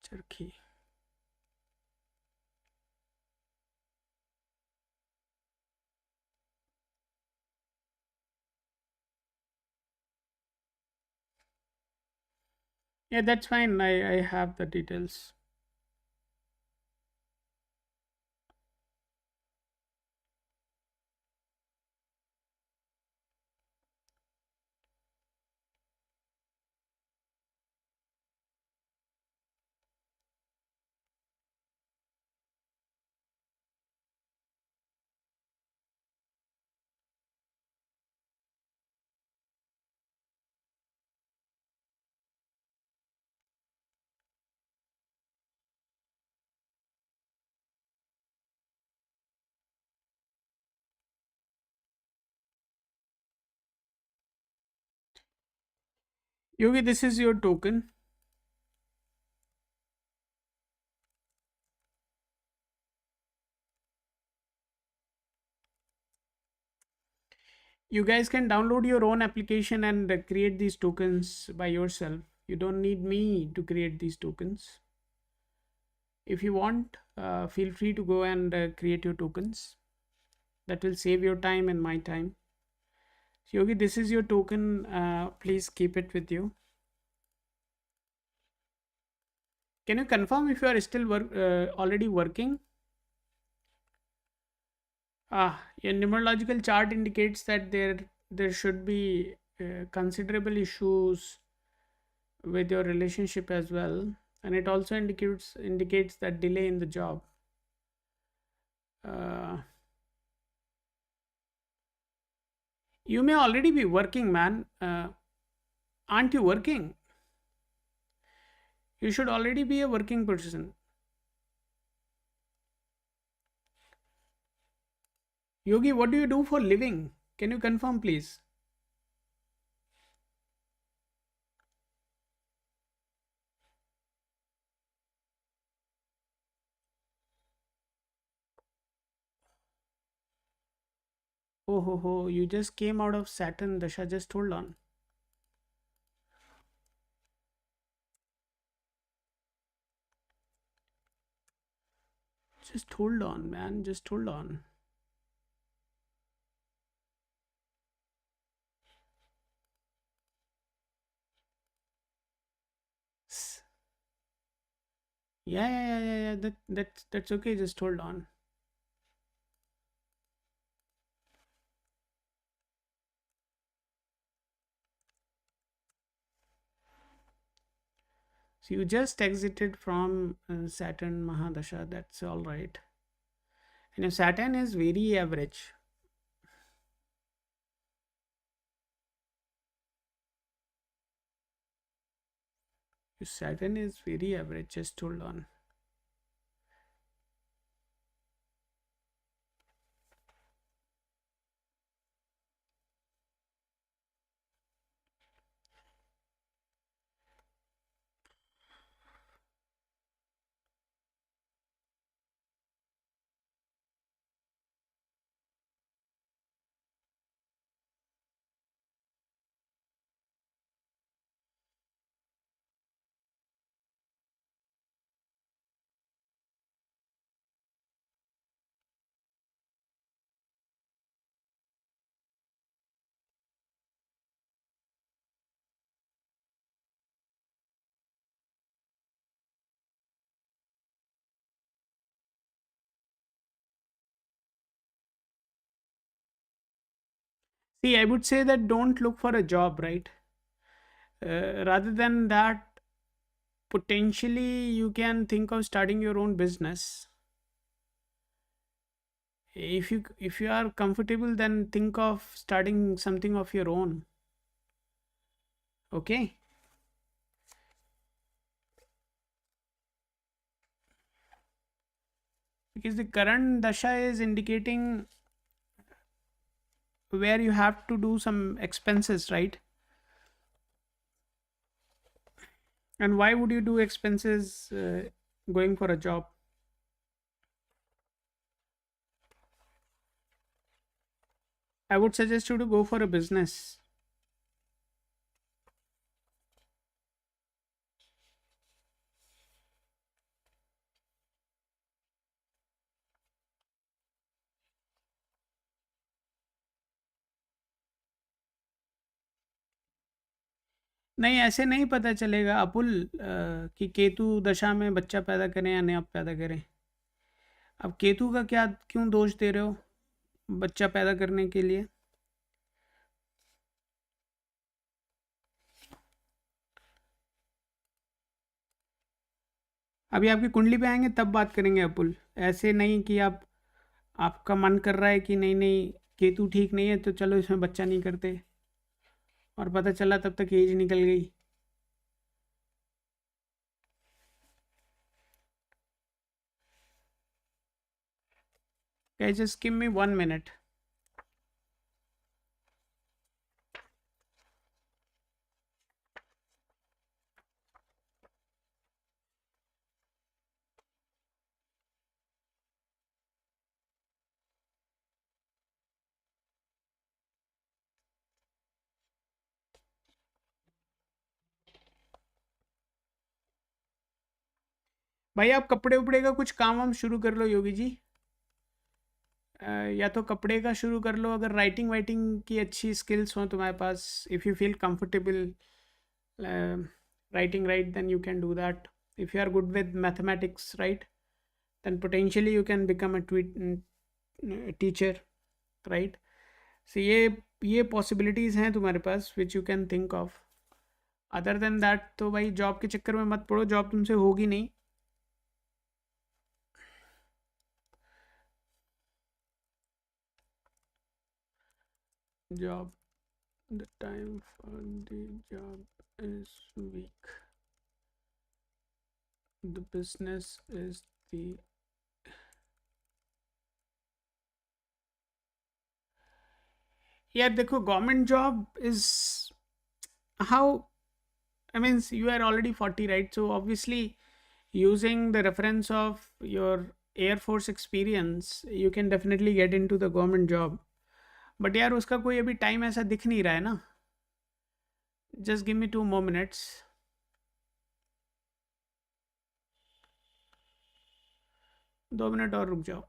Turkey. Yeah, that's fine. I have the details. Yogi, this is your token. You guys can download your own application and create these tokens by yourself. You don't need me to create these tokens. If you want, feel free to go and create your tokens. That will save your time and my time. So, Yogi, this is your token. Please keep it with you. Can you confirm if you are still already working? Your numerological chart indicates that there should be considerable issues with your relationship as well, and it also indicates that delay in the job. Uh, you may already be working, man. Aren't you working? You should already be a working person. Yogi, what do you do for living? Can you confirm, please? Oh ho ho! You just came out of Saturn Dasha. Just hold on. Just hold on, man. Just hold on. Yeah. That's okay. Just hold on. So you just exited from Saturn Mahadasha. That's all right. And your Saturn is very average. Your Saturn is very average. Just hold on. See, I would say that don't look for a job, right? Rather than that, potentially you can think of starting your own business. If you are comfortable, then think of starting something of your own. Okay. Because the current dasha is indicating where you have to do some expenses, right? And why would you do expenses going for a job? I would suggest you to go for a business. नहीं, ऐसे नहीं पता चलेगा अपुल कि केतु दशा में बच्चा पैदा करें या नहीं आप पैदा करें। अब केतु का क्या क्यों दोष दे रहे हो बच्चा पैदा करने के लिए? अभी आपकी कुंडली पे आएंगे तब बात करेंगे अपुल। ऐसे नहीं कि आपका मन कर रहा है कि नहीं नहीं केतु ठीक नहीं है तो चलो इसमें बच्चा नहीं करते, और पता चला तब तक एज निकल गई। Okay, just give me 1 minute. भाई आप कपड़े उपड़े का कुछ काम वाम शुरू कर लो योगी जी। या तो कपड़े का शुरू कर लो, अगर राइटिंग वाइटिंग की अच्छी स्किल्स हो तुम्हारे पास, if you feel comfortable writing, right, then you can do that. If you are good with mathematics, right, then potentially you can become a teacher, right? So ये possibilities हैं तुम्हारे पास which you can think of. Other than that तो भाई job के चक्कर में मत पड़ो, जॉब तुमसे होगी नहीं। Job, the time for the job is weak, the business is the यार देखो government job is how, I mean, you are already 40, right? So obviously, using the reference of your Air Force experience, you can definitely get into the government job. But यार उसका कोई अभी time ऐसा दिख नहीं रहा है ना। Just give me 2 more minutes. 2 minute और रुक जाओ।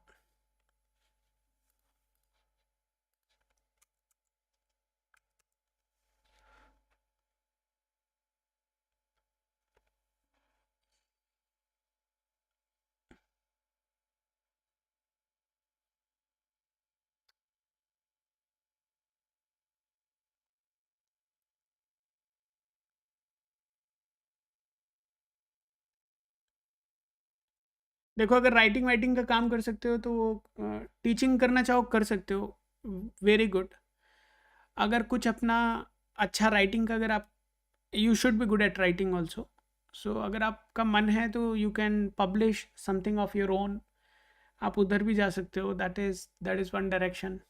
देखो अगर राइटिंग वाइटिंग का काम कर सकते हो तो टीचिंग करना चाहो कर सकते हो, वेरी गुड। अगर कुछ अपना अच्छा राइटिंग का, अगर आप, you should be good at writing also. So अगर आपका मन है तो you can publish something of your own, आप उधर भी जा सकते हो। That is one direction.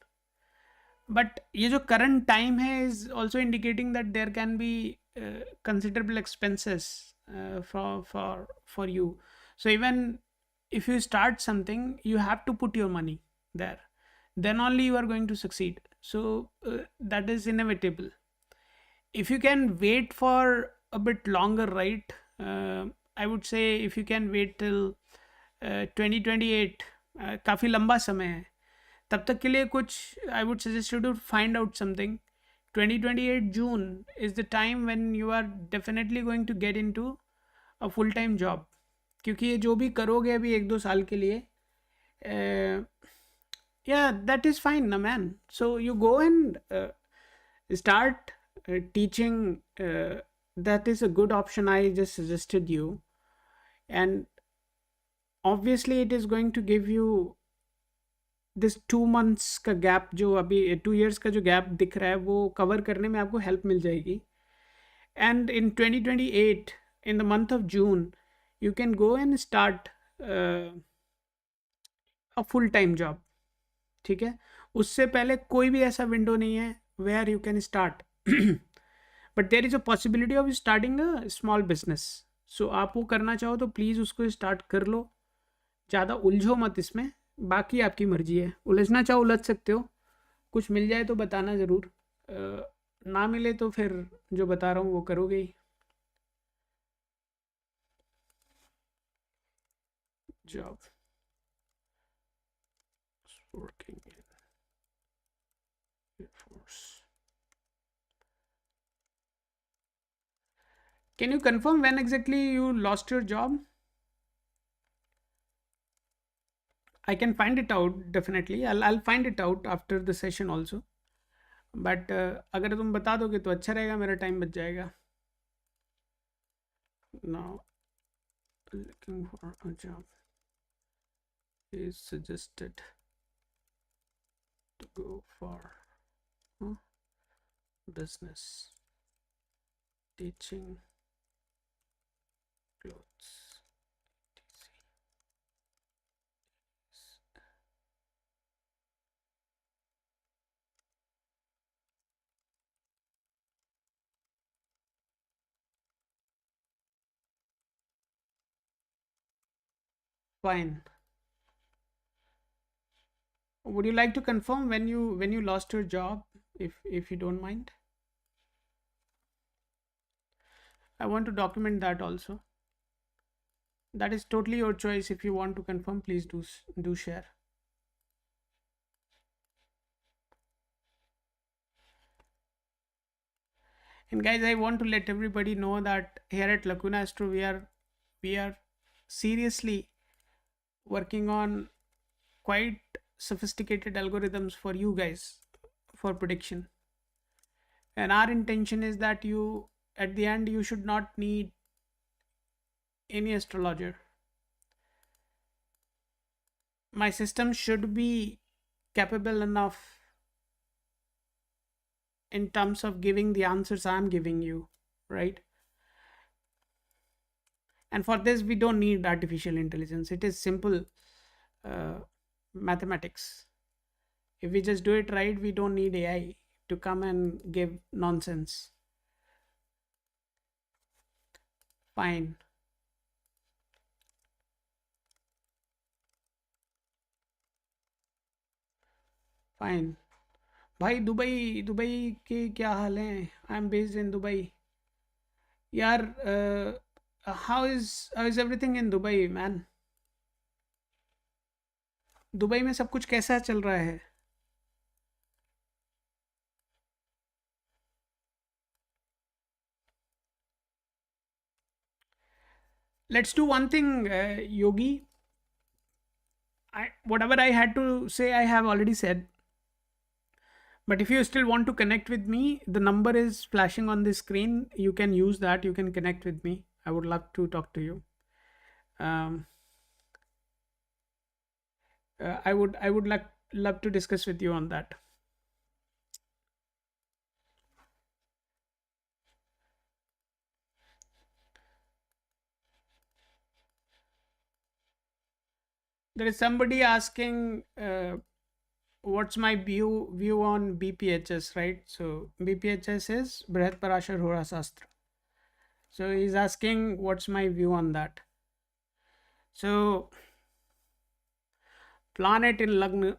But ये जो करंट टाइम है is also indicating that there can be considerable expenses for you. So even if you start something, you have to put your money there, then only you are going to succeed. So that is inevitable. If you can wait for a bit longer, right, I would say if you can wait till 2028, काफ़ी लंबा समय है, तब तक के लिए कुछ I would suggest you to find out something. 2028 June is the time when you are definitely going to get into a full time job, क्योंकि ये जो भी करोगे अभी 1-2 साल के लिए, yeah, that is fine na man. So you go and start teaching. That is a good option I just suggested you, and obviously it is going to give you this 2 months का gap, जो अभी 2 years का जो gap दिख रहा है वो cover करने में आपको हेल्प मिल जाएगी। And in 2028 in the month of June you can go and start a full time job, ठीक है। उससे पहले कोई भी ऐसा विंडो नहीं है where you can start, but there is a possibility of starting a small business. So आप वो करना चाहो तो प्लीज़ उसको स्टार्ट कर लो. ज़्यादा उलझो मत इसमें. बाकी आपकी मर्जी है, उलझना चाहो उलझ सकते हो. कुछ मिल जाए तो बताना ज़रूर. ना मिले तो फिर जो बता रहा हूँ वो करोगे ही. Job working in force. Can you confirm when exactly you lost your job? I can find it out definitely. I'll find it out after the session also. But अगर तुम बता दोगे तो अच्छा रहेगा, मेरा टाइम बच जाएगा. Now looking for a job is suggested to go for business, teaching, clothes. Fine. Would you like to confirm when you lost your job, if you don't mind? I want to document that also. That is totally your choice. If you want to confirm, please do share. And guys, I want to let everybody know that here at Lacuna Astro, we are seriously working on quite sophisticated algorithms for you guys for prediction. And our intention is that you, at the end, you should not need any astrologer. My system should be capable enough in terms of giving the answers I'm giving you, right? And for this, we don't need artificial intelligence. It is simple mathematics. If we just do it right, we don't need AI to come and give nonsense. Fine. Fine. भाई Dubai के क्या हाल हैं? I am based in Dubai. यार how is everything in Dubai, man? Dubai में सब कुछ कैसा चल रहा है? Let's do one thing, Yogi. Whatever I had to say, I have already said. But if you still want to connect with me, the number is flashing on the screen. You can use that. You can connect with me. I would love to talk to you. I would love to discuss with you on that. There is somebody asking what's my view on BPHS, right? So BPHS is Brihat Parashar Hora Shastra. So he's asking what's my view on that. So planet in Lagna,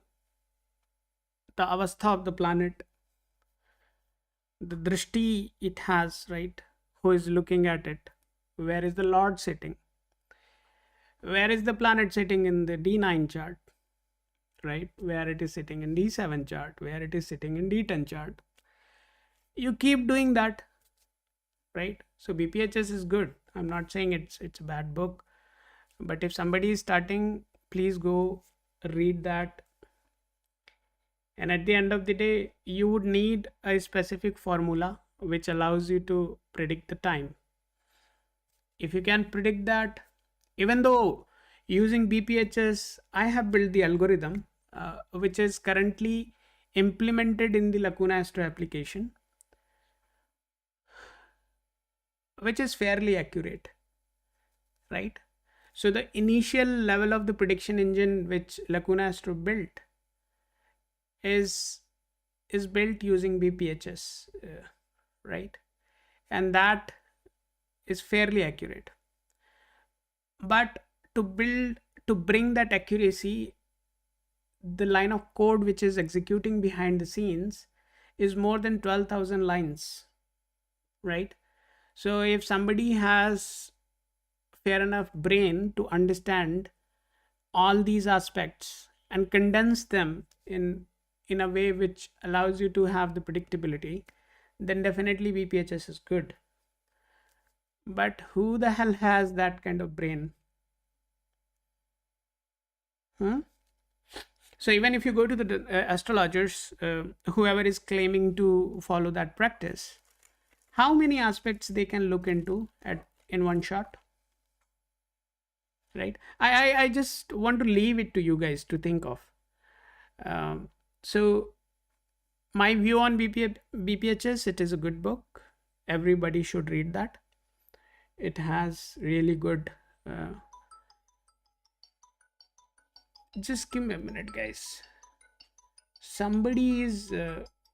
the avastha of the planet, the drishti it has, right? Who is looking at it? Where is the Lord sitting? Where is the planet sitting in the D9 chart? Right? Where it is sitting in D7 chart? Where it is sitting in D10 chart? You keep doing that, right? So BPHS is good. I'm not saying it's a bad book, but if somebody is starting, please go read that. And at the end of the day, you would need a specific formula which allows you to predict the time. If you can predict that, even though using BPHS, I have built the algorithm which is currently implemented in the Lacuna Astro application, which is fairly accurate, right? So the initial level of the prediction engine which Lacuna Astro built is is built using BPHS, right? And that is fairly accurate. But to build to bring that accuracy, the line of code which is executing behind the scenes is more than 12,000 lines, right? So if somebody has fair enough brain to understand all these aspects and condense them in a way which allows you to have the predictability, then definitely BPHS is good. But who the hell has that kind of brain? Huh? So even if you go to the astrologers, whoever is claiming to follow that practice, how many aspects they can look into at in one shot, right? I just want to leave it to you guys to think of. So my view on BPHS, it is a good book. Everybody should read that. It has really good. Uh, just give me a minute, guys. Somebody is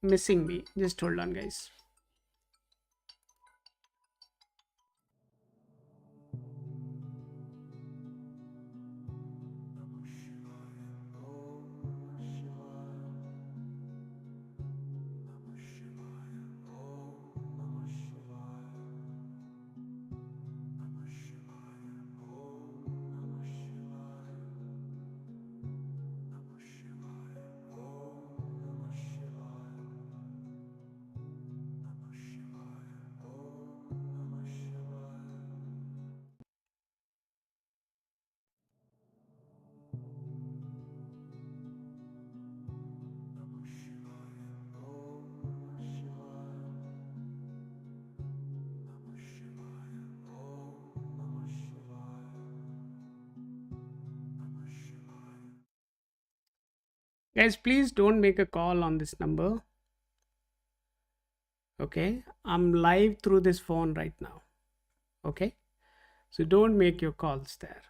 missing me. Just hold on, guys. Guys, please don't make a call on this number. Okay, I'm live through this phone right now. Okay, so don't make your calls there.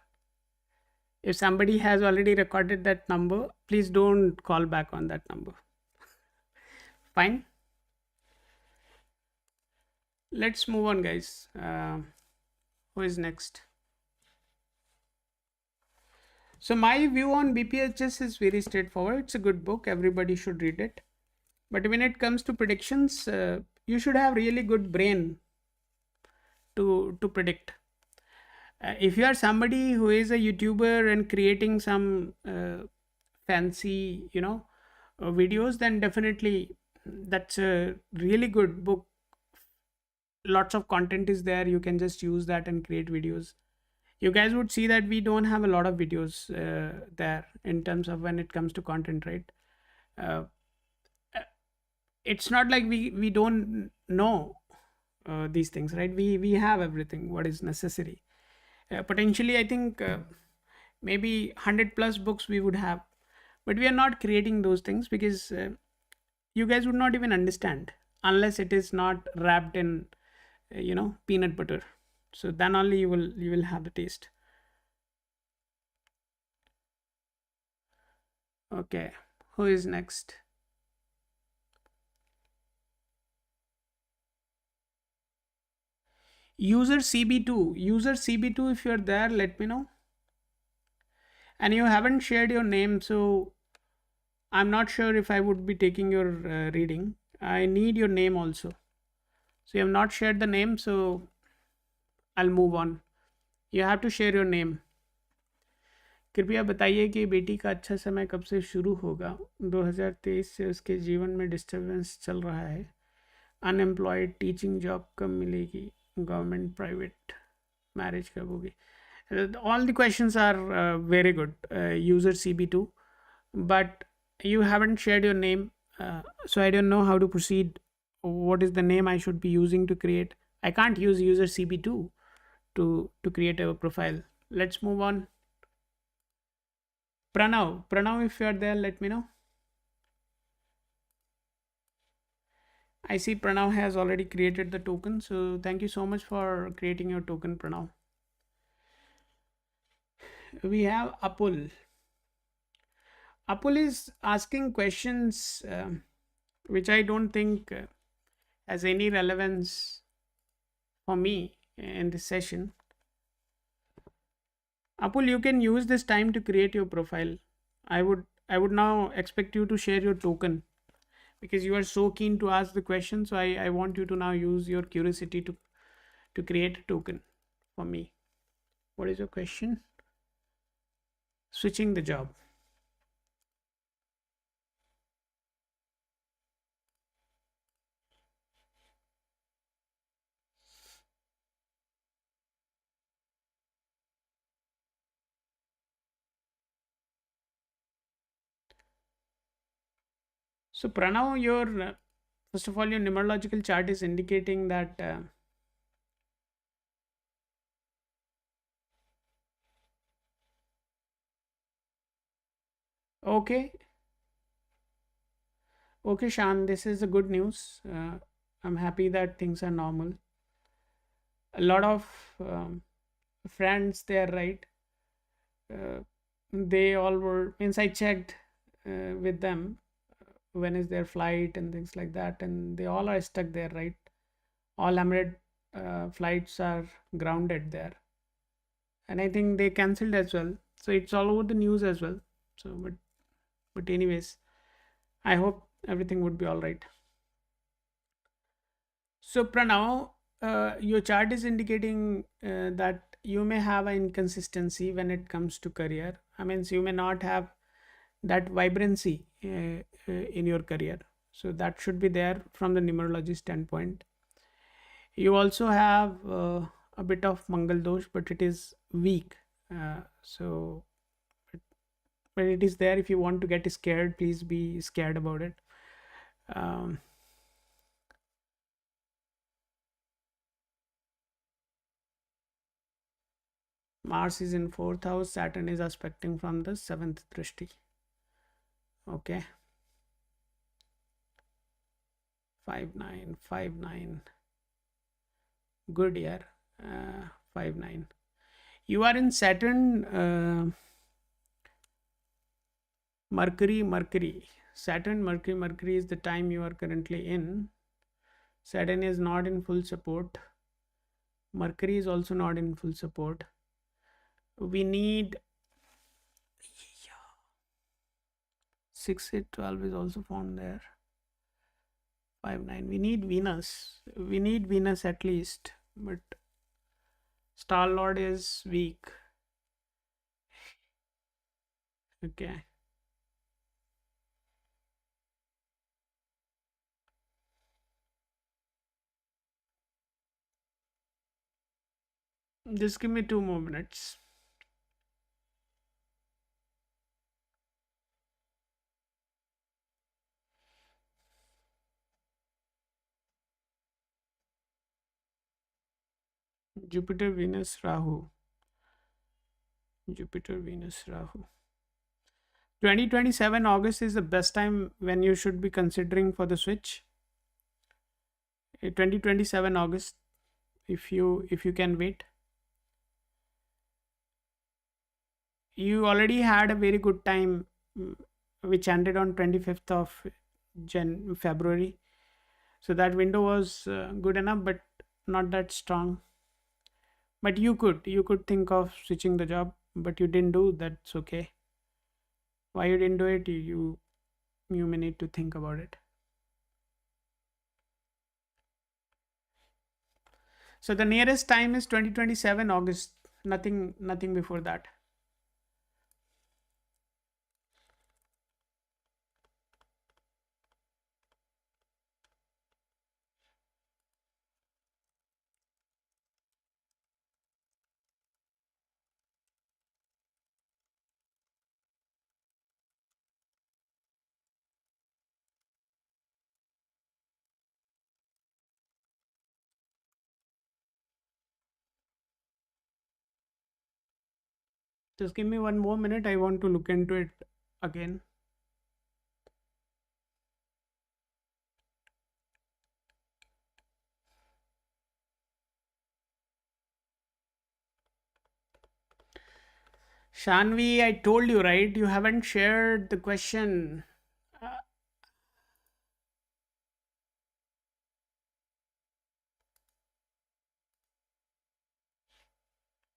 If somebody has already recorded that number, please don't call back on that number. Fine. Let's move on, guys. Who is next? So my view on BPHS is very straightforward. It's a good book. Everybody should read it. But when it comes to predictions, you should have really good brain to predict. If you are somebody who is a YouTuber and creating some fancy, videos, then definitely that's a really good book. Lots of content is there. You can just use that and create videos. You guys would see that we don't have a lot of videos there in terms of when it comes to content, right? Uh, it's not like we don't know these things, right? We have everything what is necessary. Potentially, I think maybe 100 plus books we would have, but we are not creating those things because you guys would not even understand unless it is not wrapped in peanut butter. So then only you will have the taste. Okay, who is next? User CB2, if you're there, let me know. And you haven't shared your name, so I'm not sure if I would be taking your reading. I need your name also. So you have not shared the name, so I'll move on. You have to share your name. कृपया बताइए कि बेटी का अच्छा समय कब से शुरू होगा? 2023 से उसके जीवन में डिस्टर्बेंस चल रहा है. अनएम्प्लॉयड, टीचिंग जॉब कब मिलेगी, गवर्नमेंट, प्राइवेट, मैरिज कब होगी? All the questions are very good, user CB2, but you haven't shared your name, so I don't know how to proceed. What is the name I should be using to create? I can't use user CB2 to create a profile. Let's move on. Pranav, if you're there, let me know. I see Pranav has already created the token, so thank you so much for creating your token, Pranav. We have Apul. Apul is asking questions which I don't think has any relevance for me in this session. Apul, you can use this time to create your profile. I would now expect you to share your token because you are so keen to ask the question. So I want you to now use your curiosity to create a token for me. What is your question? Switching the job. So Pranav, your first of all, your numerological chart is indicating that okay, okay, Shan, this is a good news. I'm happy that things are normal. A lot of friends, they are right. Uh, they all were, means I checked with them when is their flight and things like that, and they all are stuck there, right? All Emirates flights are grounded there, and I think they cancelled as well. So it's all over the news as well. So, but anyways, I hope everything would be all right. So Pranav, your chart is indicating that you may have an inconsistency when it comes to career. I mean, so you may not have that vibrancy in your career. So that should be there from the numerology standpoint. You also have a bit of Mangal dosh, but it is weak. So, but it is there. If you want to get scared, please be scared about it. Um, Mars is in fourth house. Saturn is aspecting from the seventh drishti. Okay, 5 9 5 9. Good year. 5 9. You are in Saturn. Mercury. Saturn, Mercury is the time you are currently in. Saturn is not in full support. Mercury is also not in full support. We need 6 8 12 is also found there. 5 9. We need Venus. We need Venus at least, but Star Lord is weak. Okay. Just give me 2 more minutes. Jupiter, Venus, Rahu. Jupiter, Venus, Rahu. 2027 August is the best time when you should be considering for the switch. 2027 August, if you can wait. You already had a very good time, which ended on 25th of February. So that window was good enough, but not that strong. But you could think of switching the job, but you didn't do. That's okay. Why you didn't do it? You may need to think about it. So the nearest time is 2027 August. Nothing before that. Just give me 1 more minute. I want to look into it again. Shanvi, I told you, right? You haven't shared the question. Uh,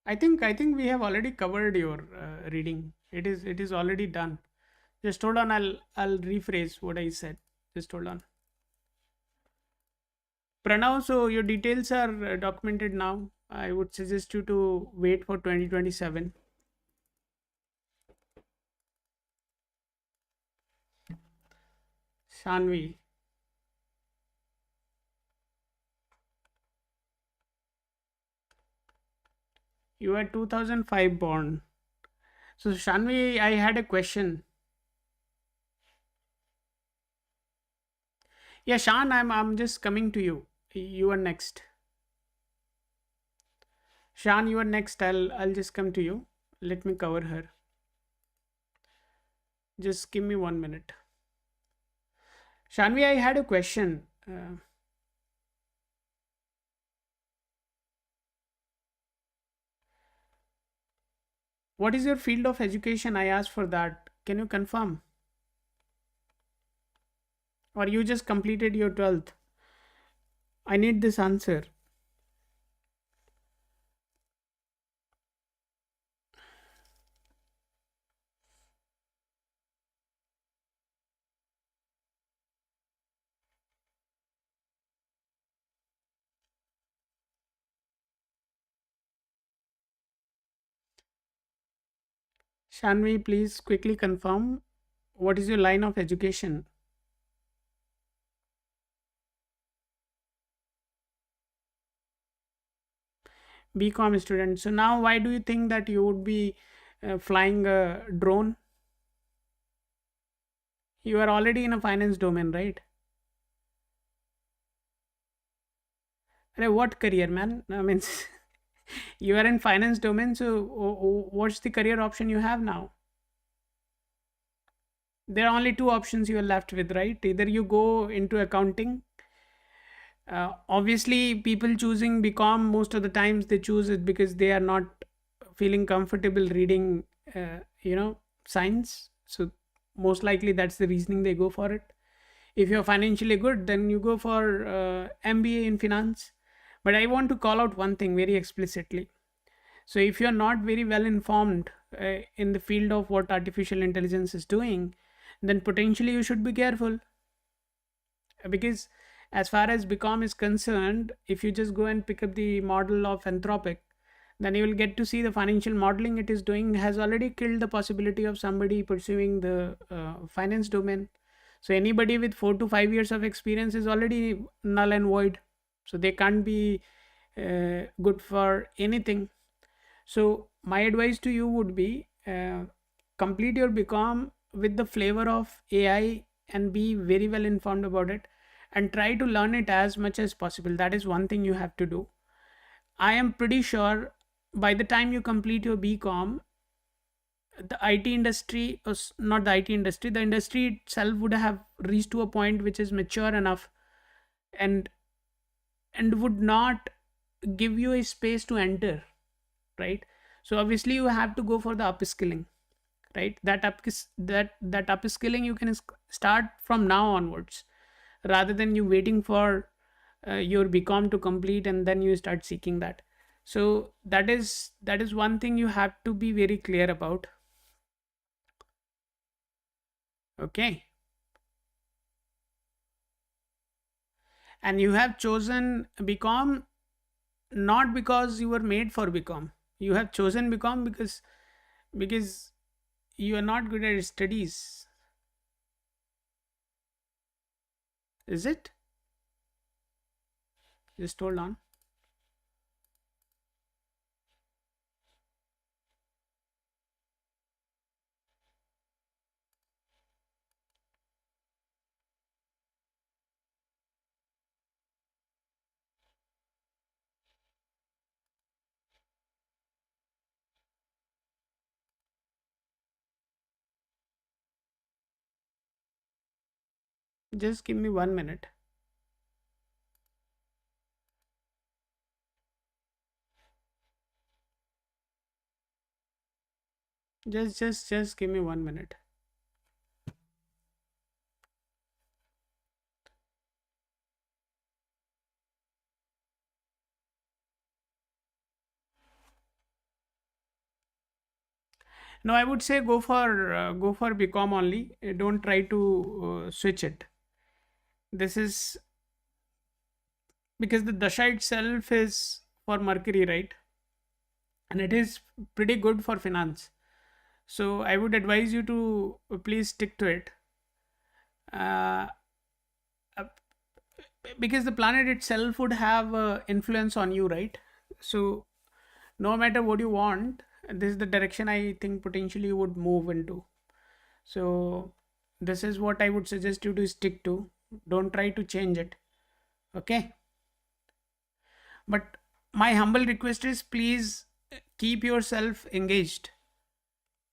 I think we have already covered your reading. It is already done. Just hold on. I'll rephrase what I said. Just hold on. Pranav, so your details are documented now. I would suggest you to wait for 2027. Shanvi, you are 2005 born. So Shanvi, I had a question. Yeah, Shan, I'm just coming to you. You are next. Shan, you are next. I'll just come to you. Let me cover her. Just give me 1 minute. Shanvi, I had a question. What is your field of education? I asked for that. Can you confirm? Or you just completed your 12th? I need this answer. Shanvi, please quickly confirm. What is your line of education? BCom student. So now, why do you think that you would be flying a drone? You are already in a finance domain, right? What career, man? I mean, you are in finance domain. So what's the career option you have now? There are only two options you are left with, right? Either you go into accounting. Obviously, people choosing BCom most of the times they choose it because they are not feeling comfortable reading, science. So most likely that's the reasoning they go for it. If you're financially good, then you go for MBA in finance. But I want to call out one thing very explicitly. So if you're not very well informed in the field of what artificial intelligence is doing, then potentially you should be careful, because as far as BCom is concerned, if you just go and pick up the model of Anthropic, then you will get to see the financial modeling it is doing has already killed the possibility of somebody pursuing the finance domain. So anybody with 4 to 5 years of experience is already null and void. So they can't be good for anything. So my advice to you would be complete your BCom with the flavor of AI and be very well informed about it and try to learn it as much as possible. That is one thing you have to do. I am pretty sure by the time you complete your BCom, the IT industry, not the IT industry, the industry itself would have reached to a point which is mature enough and would not give you a space to enter, right? So obviously you have to go for the upskilling, right? That upskilling you can start from now onwards, rather than you waiting for your BCom to complete and then you start seeking that. So that is one thing you have to be very clear about. Okay. And you have chosen BCom not because you were made for BCom. You have chosen BCom because you are not good at studies. Is it? Just hold on. Just give me 1 minute. Just give me 1 minute. No, I would say go for BCom only. Don't try to switch it. This is because the dasha itself is for Mercury, right? And it is pretty good for finance. So I would advise you to please stick to it. Uh, uh, because the planet itself would have influence on you, right? So no matter what you want, this is the direction I think potentially you would move into. So this is what I would suggest you to stick to. Don't try to change it. Okay. But my humble request is please keep yourself engaged.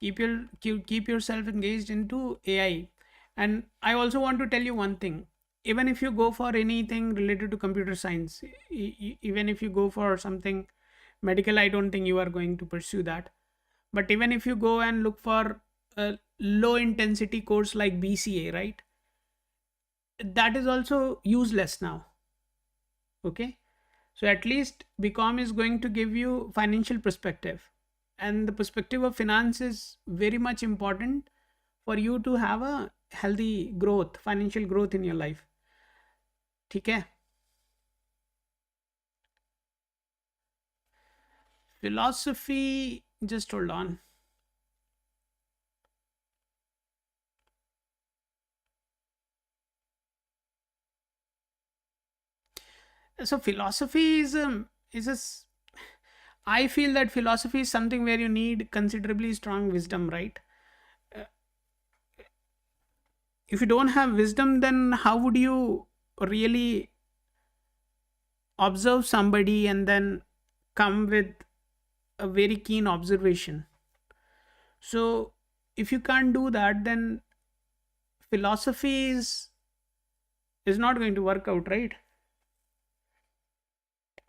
Keep yourself engaged into AI. And I also want to tell you one thing. Even if you go for anything related to computer science, even if you go for something medical, I don't think you are going to pursue that. But even if you go and look for a low intensity course like BCA, right? That is also useless now. Okay. So at least BCom is going to give you financial perspective. And the perspective of finance is very much important for you to have a healthy growth, financial growth in your life. ठीक है? Philosophy, just hold on. So philosophy is a I feel that philosophy is something where you need considerably strong wisdom, right? Uh, if you don't have wisdom, then how would you really observe somebody and then come with a very keen observation? So if you can't do that, then philosophy is not going to work out, right?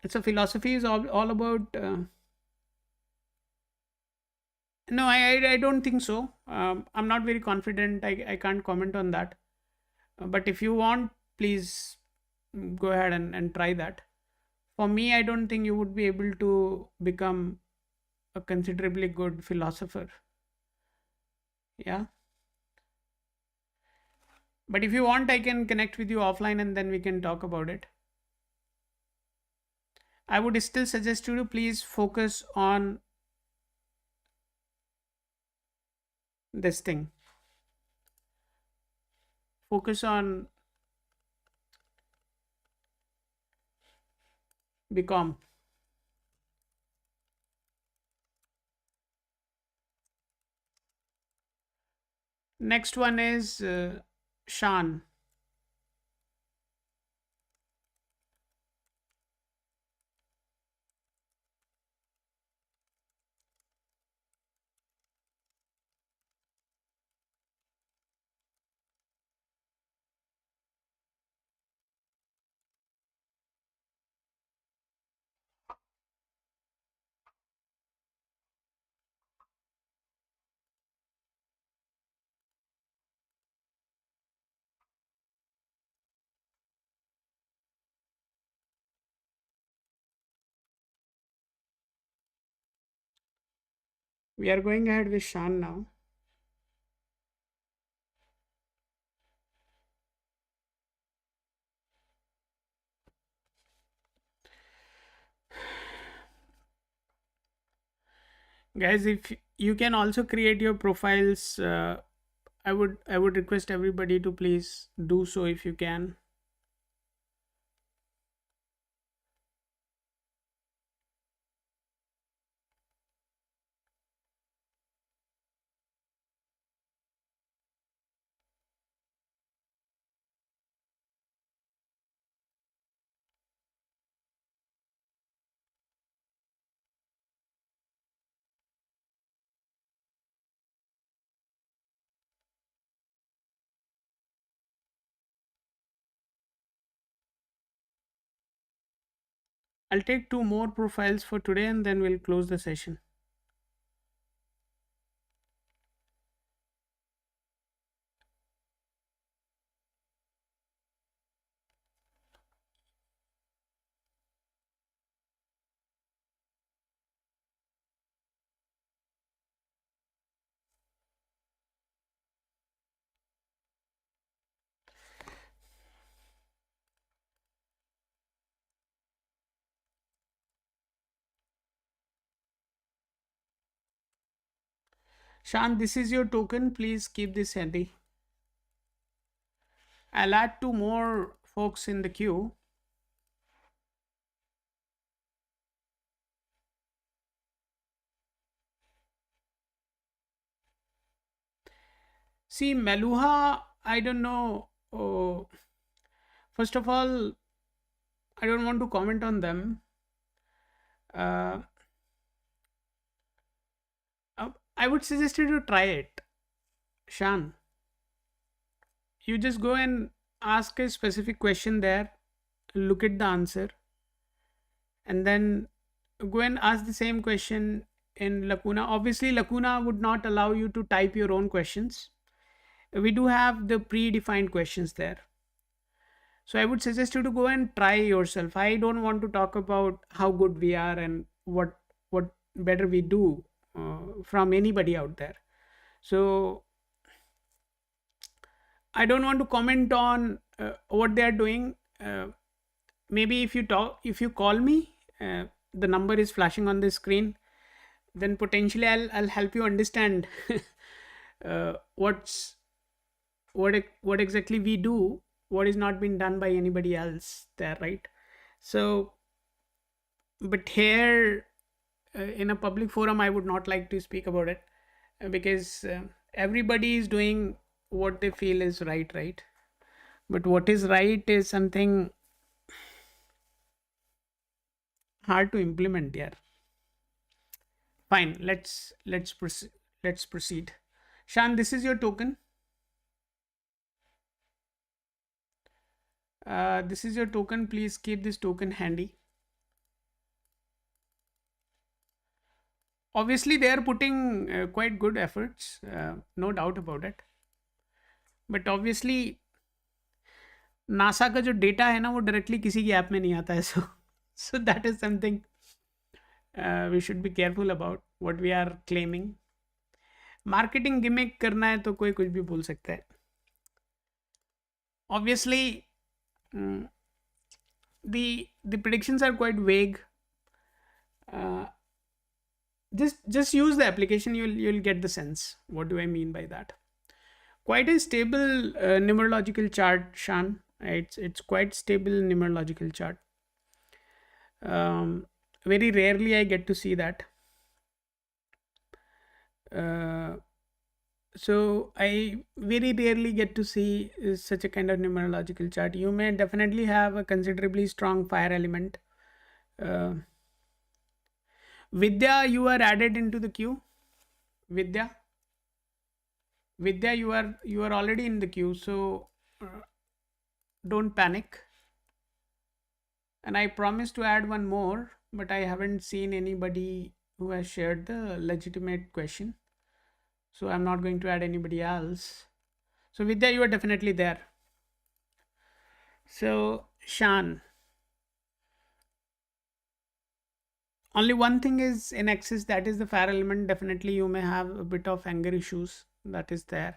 So philosophy is all about no, I don't think so. I'm not very confident. I can't comment on that. But if you want, please go ahead and try that. For me, I don't think you would be able to become a considerably good philosopher. Yeah. But if you want, I can connect with you offline and then we can talk about it. I would still suggest you to please focus on this thing. Focus on BCom. Next one is Shan. We are going ahead with Shan now. Guys, if you can also create your profiles, I would request everybody to please do so if you can. I'll take two more profiles for today and then we'll close the session. Shan, this is your token. Please keep this handy. I'll add two more folks in the queue. See, Meluha, I don't know. Oh, first of all, I don't want to comment on them. Uh, I would suggest you to try it. Shan, you just go and ask a specific question there, look at the answer, and then go and ask the same question in Lacuna. Obviously, Lacuna would not allow you to type your own questions. We do have the predefined questions there. So I would suggest you to go and try yourself. I don't want to talk about how good we are and what better we do from anybody out there. So I don't want to comment on what they are doing. Maybe if you call me, the number is flashing on the screen. Then potentially I'll help you understand what's what exactly we do, what is not being done by anybody else there, right? So, but here in a public forum, I would not like to speak about it because everybody is doing what they feel is right, right? But what is right is something hard to implement. Yeah, fine. Let's proceed. Let's proceed. Shan, this is your token. This is your token. Please keep this token handy. Obviously, they are putting quite good efforts, no doubt about it. But obviously, NASA का जो data है ना वो directly किसी की app में नहीं आता है so that is something we should be careful about what we are claiming. Marketing gimmick करना है तो कोई कुछ भी बोल सकता है. Obviously, the predictions are quite vague. uh, just use the application, you'll get the sense. What do I mean by that? Quite a stable numerological chart, Shan. It's quite stable numerological chart. Very rarely I get to see that. So I very rarely get to see such a kind of numerological chart. You may definitely have a considerably strong fire element. Vidya, you are added into the queue. Vidya, you are already in the queue, so don't panic. And I promise to add one more, but I haven't seen anybody who has shared the legitimate question, so I'm not going to add anybody else. So Vidya, you are definitely there. So Shan, only one thing is in excess, that is the fire element. Definitely you may have a bit of anger issues, that is there.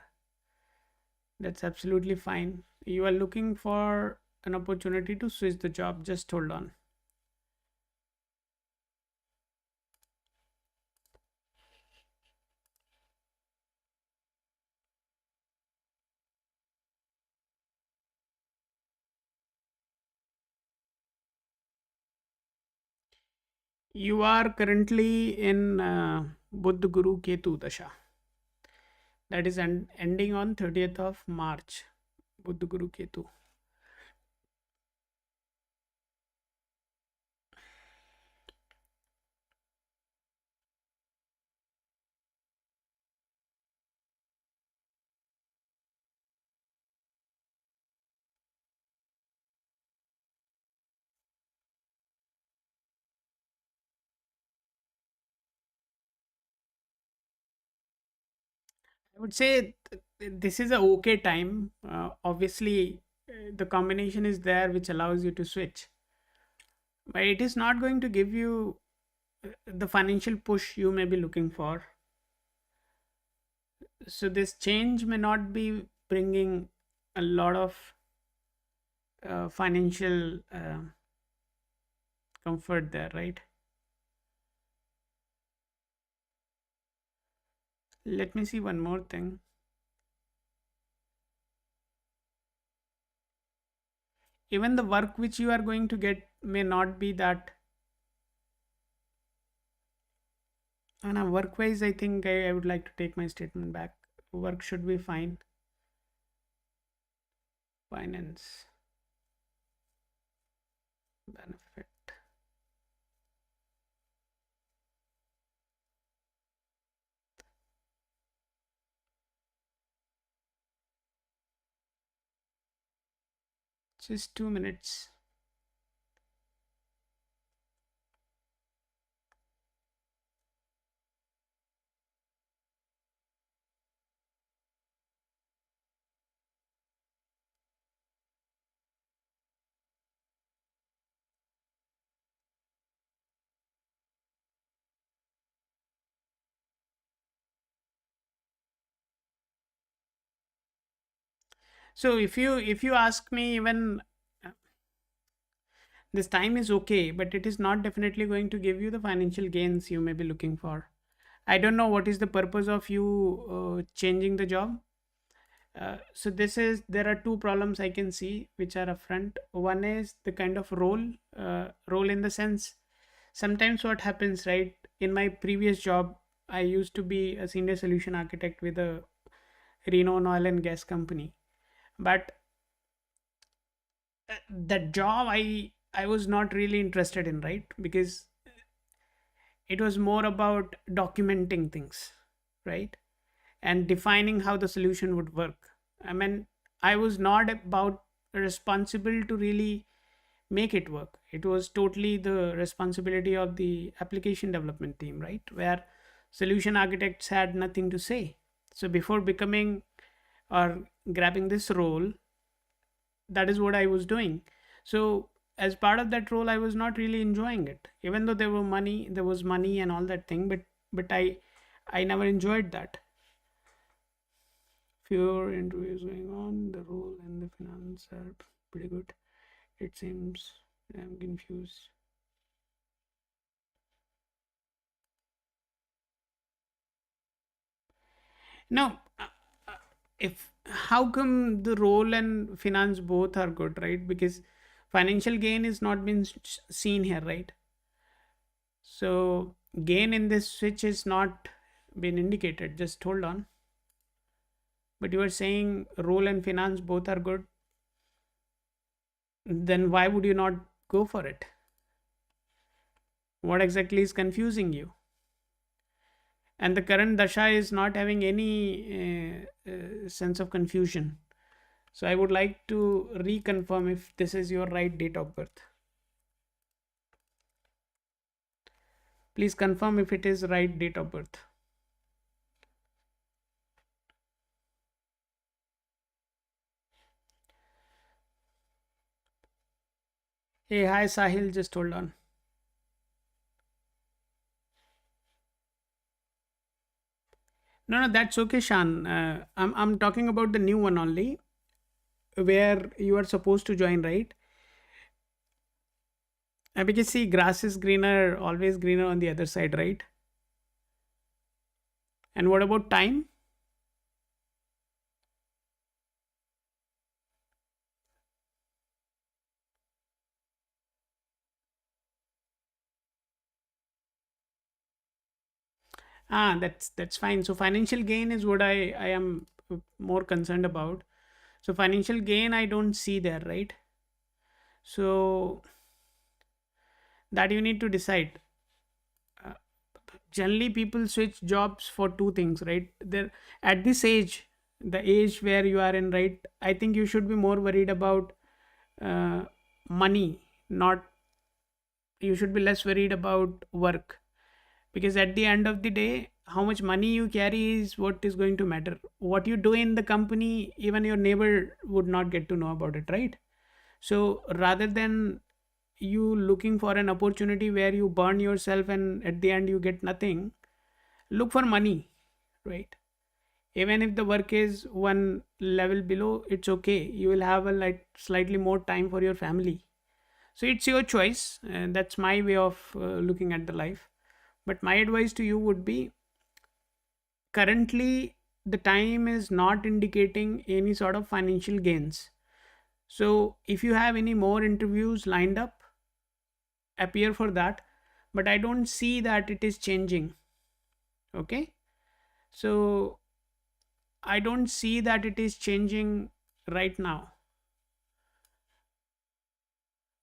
That's absolutely fine. You are looking for an opportunity to switch the job. Just hold on. You are currently in Buddha Guru Ketu Dasha. That is ending on 30th of March. Buddha Guru Ketu. I would say this is a okay time. Obviously, the combination is there which allows you to switch, but it is not going to give you the financial push you may be looking for. So this change may not be bringing a lot of financial comfort there, right? Let me see one more thing. Even the work which you are going to get may not be that. And work wise, I think I would like to take my statement back. Work should be fine. Finance benefit. Just 2 minutes. So if you ask me, even uh, this time is okay, but it is not definitely going to give you the financial gains you may be looking for. I don't know what is the purpose of you changing the job. So this is, there are two problems I can see which are upfront. One is the kind of role in the sense, sometimes what happens, right? In my previous job, I used to be a senior solution architect with a renowned oil and gas company, but that job I was not really interested in, right? Because it was more about documenting things, right? And defining how the solution would work. I mean, I was not about responsible to really make it work. It was totally the responsibility of the application development team, right? Where solution architects had nothing to say. So before becoming or grabbing this role, that is what I was doing. So as part of that role, I was not really enjoying it, even though there was money and all that thing, but I never enjoyed that. Fewer interviews going on. The role and the finance are pretty good. It seems I'm confused. No, if how come the role and finance both are good, right? Because financial gain is not been seen here, right? So gain in this switch is not been indicated. Just hold on. But you are saying role and finance both are good. Then why would you not go for it? What exactly is confusing you? And the current dasha is not having any sense of confusion. So I would like to reconfirm if this is your right date of birth. Please confirm if it is right date of birth. Hey, hi Sahil, just hold on. No, that's okay, Shan. I'm talking about the new one only, where you are supposed to join, right? Because see, grass is greener, always greener on the other side, right? And what about time? That's fine. So financial gain is what I am more concerned about. So financial gain I don't see there, right? So that you need to decide. Uh, Generally, people switch jobs for two things, right? They're at this age, the age where you are in, right? I think you should be more worried about uh, money, not, you should be less worried about work, because at the end of the day, how much money you carry is what is going to matter. What you do in the company, even your neighbor would not get to know about it, right? So rather than you looking for an opportunity where you burn yourself and at the end you get nothing, look for money, right? Even if the work is one level below, it's okay, you will have a like slightly more time for your family. So it's your choice, and that's my way of looking at the life. But my advice to you would be, currently the time is not indicating any sort of financial gains. So if you have any more interviews lined up, appear for that, but I don't see that it is changing. Okay, so I don't see that it is changing right now.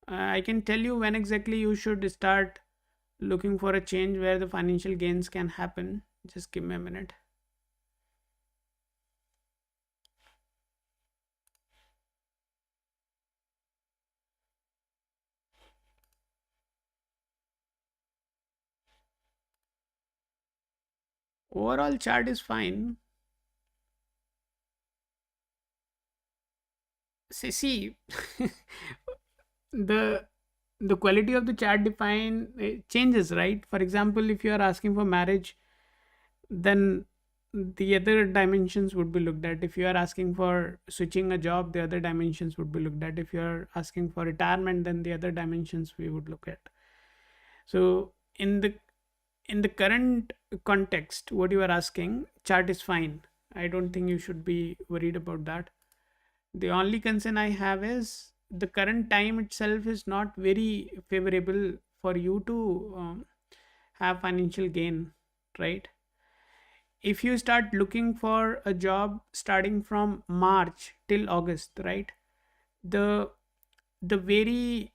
I can tell you when exactly you should start looking for a change where the financial gains can happen. Just give me a minute. Overall chart is fine. See, the the quality of the chart define changes, right? For example, if you are asking for marriage, then the other dimensions would be looked at. If you are asking for switching a job, the other dimensions would be looked at. If you are asking for retirement, then the other dimensions we would look at. So in the current context, what you are asking, chart is fine. I don't think you should be worried about that. The only concern I have is the current time itself is not very favorable for you to have financial gain, right? If you start looking for a job starting from March till August, right? The the very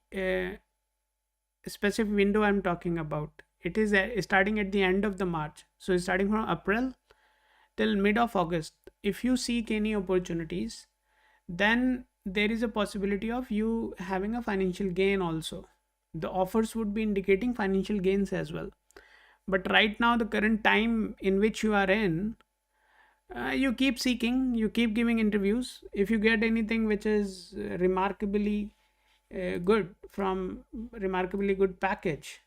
specific window I'm talking about, it is starting at the end of the March. So starting from April till mid of August, if you seek any opportunities, then there is a possibility of you having a financial gain also. The offers would be indicating financial gains as well. But right now, the current time in which you are in, you keep seeking, you keep giving interviews. If you get anything which is remarkably good from remarkably good package,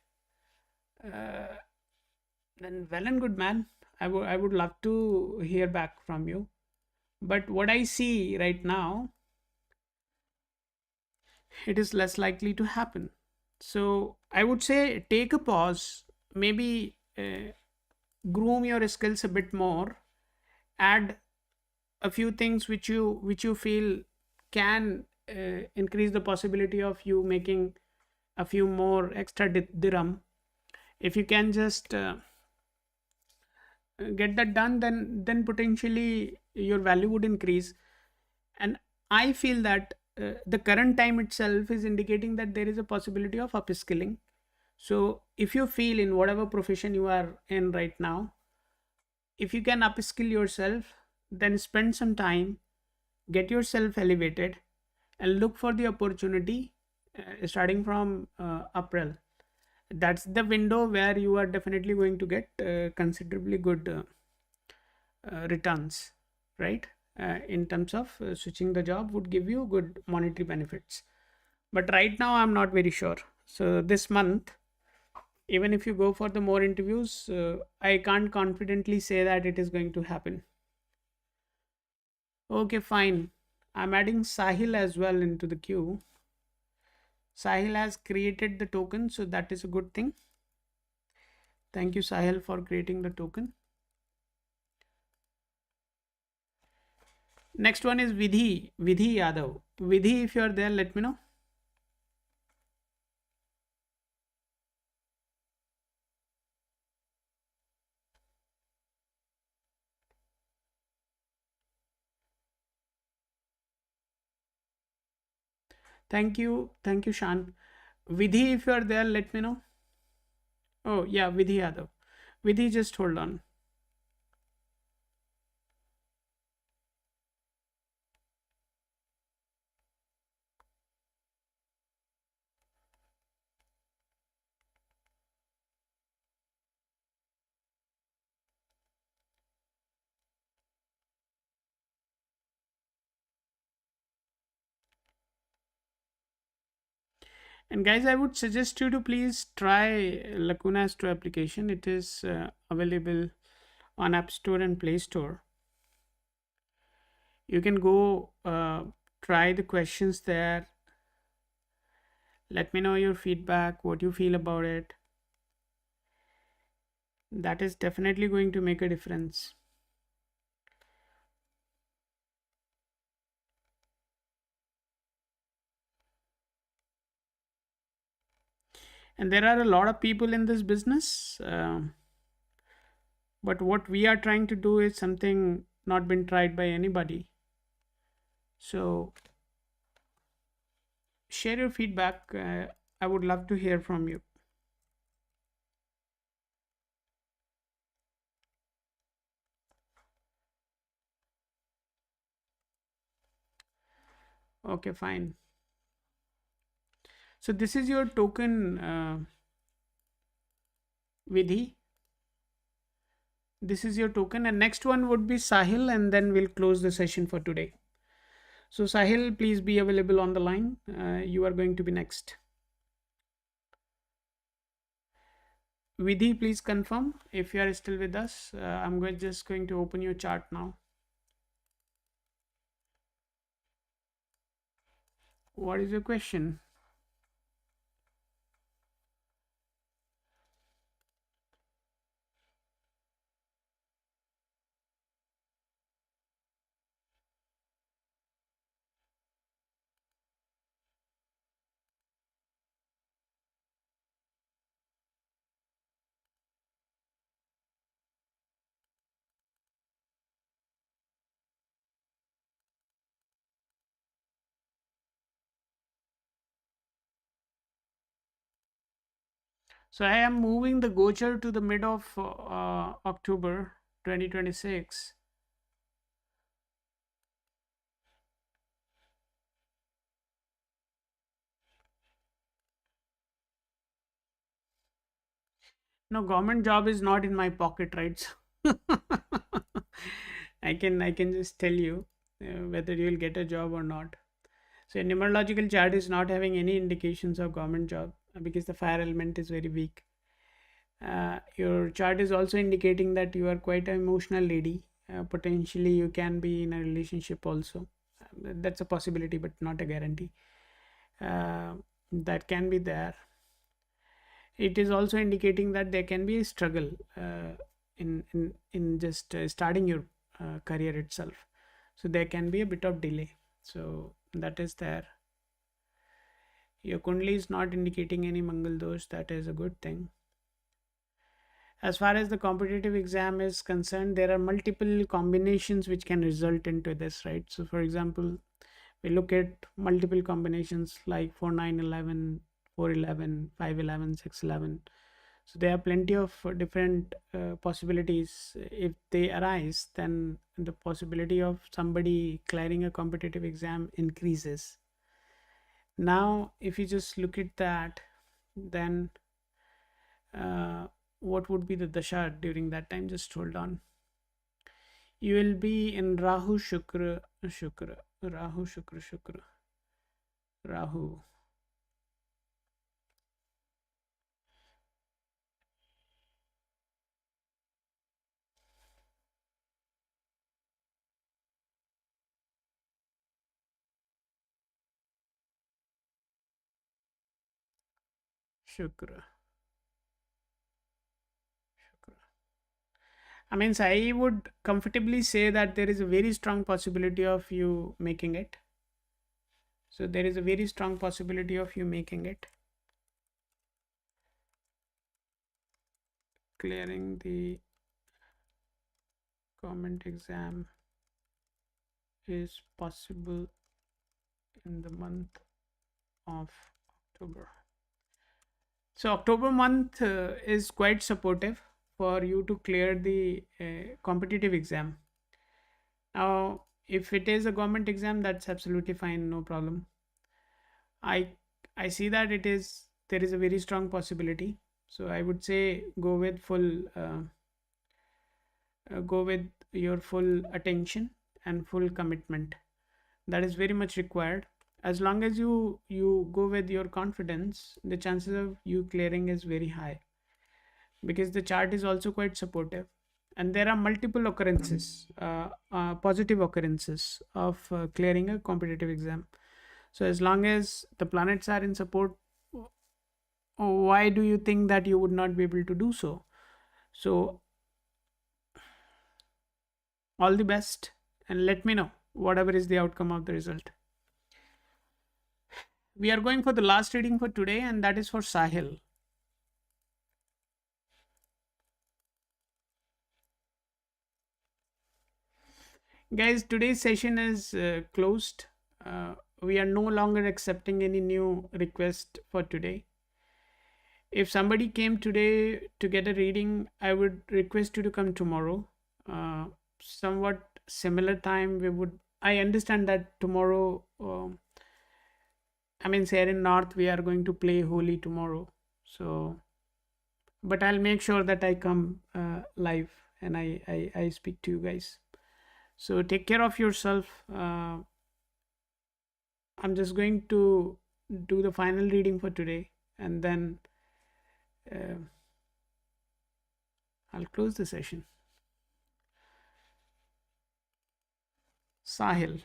uh, then well and good, man. I would love to hear back from you. But what I see right now, it is less likely to happen. So I would say take a pause, maybe groom your skills a bit more, add a few things which you feel can increase the possibility of you making a few more extra dirham. If you can just get that done, then potentially your value would increase. And I feel that the current time itself is indicating that there is a possibility of upskilling. So if you feel in whatever profession you are in right now, if you can upskill yourself, then spend some time, get yourself elevated, and look for the opportunity starting from April. That's the window where you are definitely going to get considerably good returns, right? In terms of switching the job would give you good monetary benefits. But right now, I'm not very sure. So this month, even if you go for the more interviews, I can't confidently say that it is going to happen. Okay, fine. I'm adding Sahil as well into the queue. Sahil has created the token, so that is a good thing. Thank you, Sahil, for creating the token. Next one is Vidhi. Vidhi Yadav. Vidhi, if you are there, let me know. Thank you, Shan. Vidhi, if you are there, let me know. Oh, yeah, Vidhi Yadav. Vidhi, just hold on. And guys, I would suggest you to please try Lacuna Astro application. It is available on App Store and Play Store. You can go try the questions there. Let me know your feedback, what you feel about it. That is definitely going to make a difference. And there are a lot of people in this business, but what we are trying to do is something not been tried by anybody. So share your feedback. I would love to hear from you. Okay, fine. So this is your token, Vidhi. This is your token, and next one would be Sahil, and then we'll close the session for today. So Sahil, please be available on the line. You are going to be next. Vidhi, please confirm if you are still with us. Just going to open your chart now. What is your question? So I am moving the Gochar to the mid of October 2026. No, government job is not in my pocket, right? So I can just tell you whether you will get a job or not. So a numerological chart is not having any indications of government job because the fire element is very weak. Your chart is also indicating that you are quite an emotional lady. Potentially, you can be in a relationship also. That's a possibility, but not a guarantee. That can be there. It is also indicating that there can be a struggle in just starting your career itself. So there can be a bit of delay. So that is there. Your kundli is not indicating any mangal dosh. That is a good thing. As far as the competitive exam is concerned, there are multiple combinations which can result into this, right? So for example, we look at multiple combinations like 4 9 11, 4 11, 5 11, 6 11. So there are plenty of different possibilities. If they arise, then the possibility of somebody clearing a competitive exam increases. Now if you just look at that, then what would be the dasha during that time? Just hold on. You will be in Rahu Shukra Shukra Rahu Shukra Shukra Rahu. Shukra Shukra. I mean, I would comfortably say that there is a very strong possibility of you making it. So there is a very strong possibility of you making it. Clearing the government exam is possible in the month of October. So October month is quite supportive for you to clear the competitive exam. Now, if it is a government exam, that's absolutely fine, no problem. I I see that there is a very strong possibility. So I would say go with your full attention and full commitment. That is very much required. As long as you go with your confidence, the chances of you clearing is very high because the chart is also quite supportive, and there are multiple occurrences, positive occurrences of clearing a competitive exam. So as long as the planets are in support, why do you think that you would not be able to do so? So all the best, and let me know whatever is the outcome of the result. We are going for the last reading for today, and that is for Sahil. Guys, today's session is closed. We are no longer accepting any new request for today. If somebody came today to get a reading, I would request you to come tomorrow. Uh, Somewhat similar time. We would. I understand that tomorrow. I mean, here in North, we are going to play Holi tomorrow. So, but I'll make sure that I come live and I speak to you guys. So take care of yourself. I'm just going to do the final reading for today, and then uh, I'll close the session. Sahil.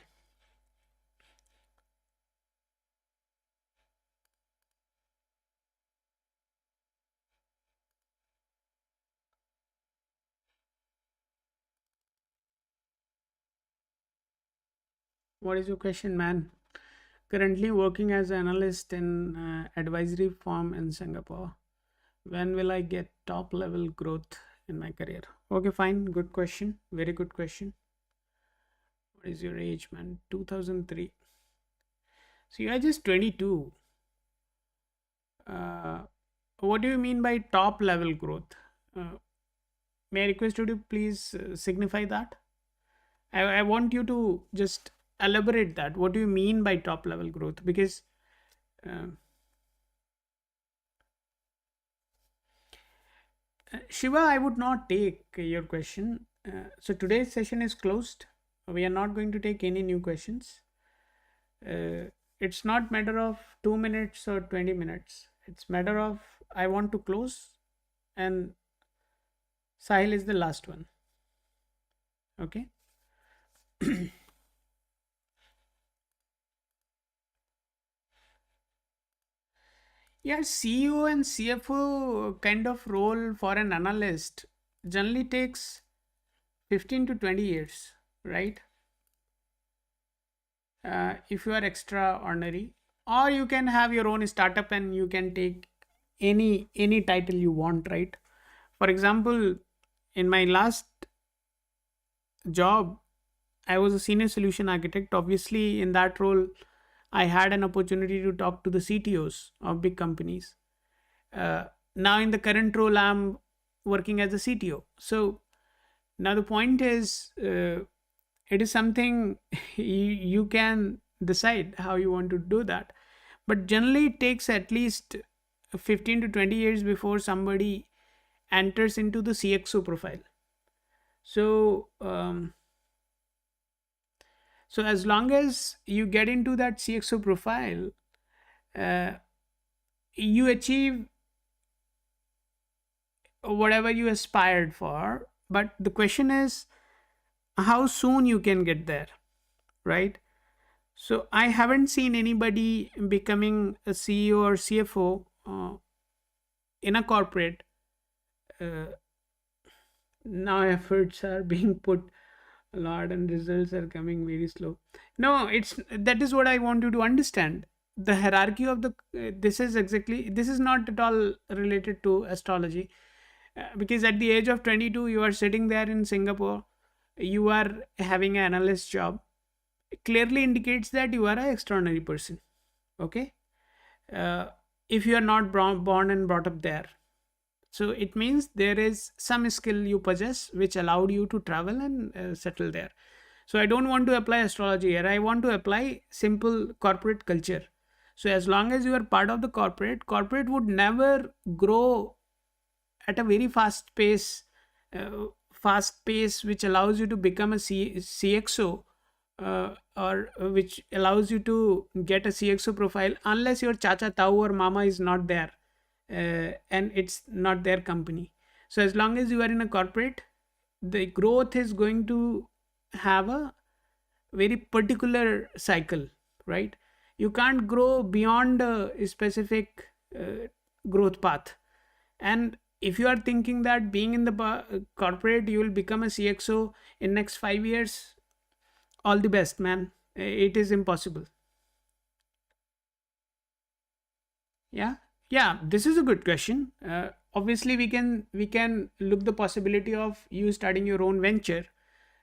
What is your question, man? Currently working as an analyst in advisory firm in Singapore. When will I get top level growth in my career? Okay, fine. Good question. Very good question. What is your age, man? 2003. So you are just 22. Uh, what do you mean by top level growth? May I request you to please signify that? I want you to just elaborate that. What do you mean by top level growth? Because uh, Shiva, I would not take your question. So today's session is closed. We are not going to take any new questions. It's not matter of 2 minutes or 20 minutes. It's matter of I want to close, and Sahil is the last one. Okay. Yeah, CEO and CFO kind of role for an analyst generally takes 15 to 20 years, right? If you are extraordinary, or you can have your own startup and you can take any title you want, right? For example, in my last job, I was a senior solution architect. Obviously, in that role, I had an opportunity to talk to the CTOs of big companies. Now, in the current role, I'm working as a CTO. So now the point is, it is something you can decide how you want to do that. But generally, it takes at least 15 to 20 years before somebody enters into the CXO profile. So, so as long as you get into that CXO profile, uh, you achieve whatever you aspired for. But the question is how soon you can get there, right? So I haven't seen anybody becoming a CEO or CFO in a corporate. Uh, Now efforts are being put a lot and results are coming very slow. No, it's that is what I want you to understand. The hierarchy of the this is exactly this is not at all related to astrology, because at the age of 22 you are sitting there in Singapore, you are having an analyst job. It clearly indicates that you are an extraordinary person. Okay, uh, if you are not born and brought up there, so it means there is some skill you possess which allowed you to travel and settle there. So I don't want to apply astrology here. I want to apply simple corporate culture. So as long as you are part of the corporate would never grow at a very fast pace which allows you to become a CXO, or which allows you to get a CXO profile unless your chacha tau or mama is not there, and it's not their company. So as long as you are in a corporate, the growth is going to have a very particular cycle, right? You can't grow beyond a specific growth path. And if you are thinking that being in the corporate you will become a CXO in next 5 years, all the best, man. It is impossible. Yeah, yeah, this is a good question. Obviously we can look the possibility of you starting your own venture.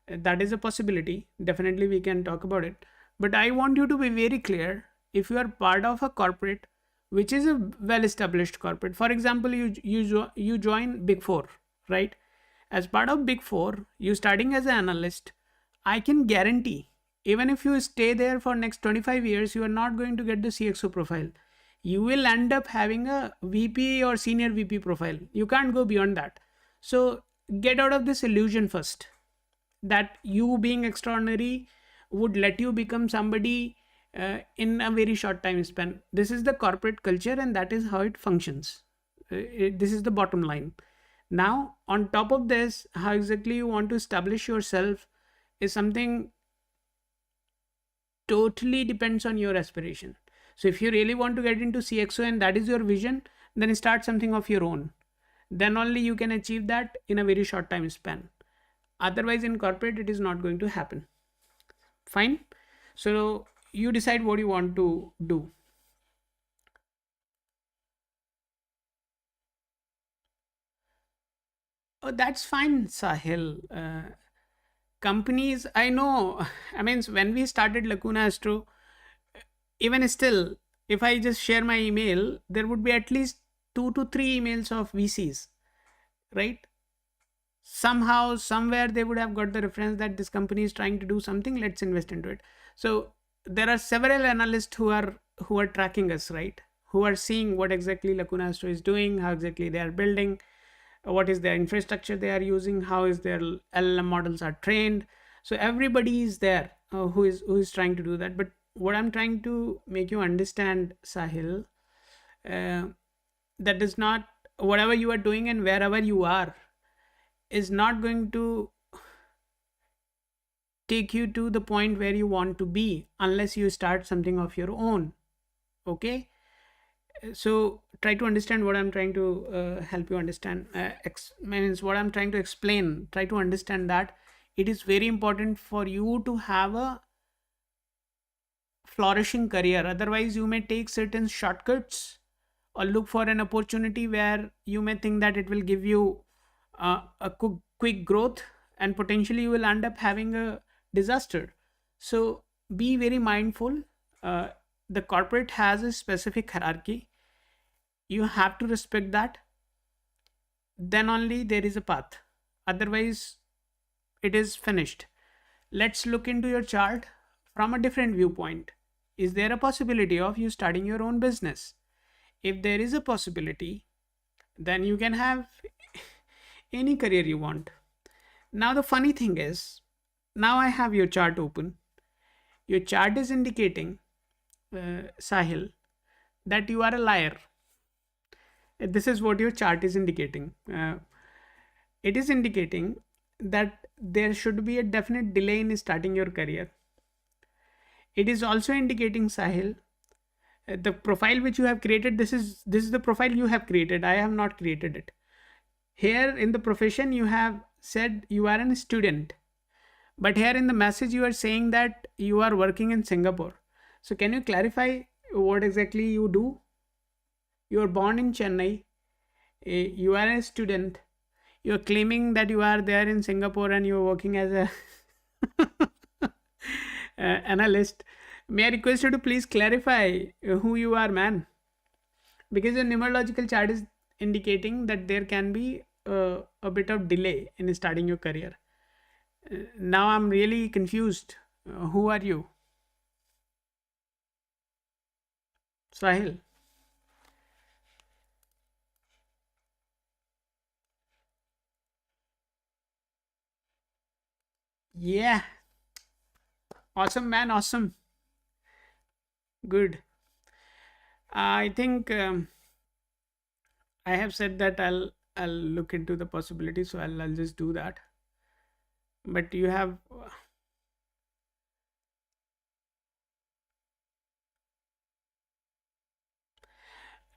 That is a possibility. Definitely, we can talk about it. But I want you to be very clear. If you are part of a corporate, which is a well-established corporate, for example, you join Big Four, right? As part of Big Four, you starting as an analyst. I can guarantee, even if you stay there for next 25 years, you are not going to get the CXO profile. You will end up having a VP or senior VP profile. You can't go beyond that. So get out of this illusion first that you being extraordinary would let you become somebody in a very short time span. This is the corporate culture and that is how it functions. This is the bottom line. Now, on top of this, how exactly you want to establish yourself is something totally depends on your aspiration. So, if you really want to get into CXO and that is your vision, then start something of your own. Then only you can achieve that in a very short time span. Otherwise, in corporate, it is not going to happen. Fine. So, you decide what you want to do. Oh, that's fine, Sahil. Companies, I know. I mean, when we started Lacuna Astro, even still, if I just share my email, there would be at least 2 to 3 emails of VCs, right? Somehow, somewhere they would have got the reference that this company is trying to do something. Let's invest into it. So there are several analysts who are tracking us, right? Who are seeing what exactly Lacuna Astro is doing, how exactly they are building, what is their infrastructure they are using, how is their LLM models are trained. So everybody is there who is trying to do that. But what I'm trying to make you understand, Sahil, uh, that is not whatever you are doing and wherever you are is not going to take you to the point where you want to be unless you start something of your own. Okay, so try to understand what I'm trying to help you understand. Means what I'm trying to explain, try to understand that it is very important for you to have a flourishing career. Otherwise you may take certain shortcuts or look for an opportunity where you may think that it will give you a quick growth, and potentially you will end up having a disaster. So be very mindful. The corporate has a specific hierarchy. You have to respect that. Then only there is a path. Otherwise it is finished. Let's look into your chart from a different viewpoint. Is there a possibility of you starting your own business? If there is a possibility, then you can have any career you want. Now, the funny thing is, now I have your chart open. Your chart is indicating, Sahil, that you are a liar. This is what your chart is indicating. It is indicating that there should be a definite delay in starting your career. It is also indicating, Sahil, the profile which you have created. This is the profile you have created. I have not created it. Here in the profession you have said you are a student, but here in the message you are saying that you are working in Singapore. So can you clarify what exactly you do? You are born in Chennai, you are a student, you are claiming that you are there in Singapore and you are working as a analyst. May I request you to please clarify who you are, man? Because your numerological chart is indicating that there can be a bit of delay in starting your career. Now I'm really confused. Who are you? Sahil. Yeah. Awesome, man. Awesome. Good. I think I have said that I'll look into the possibility, so I'll just do that. But you have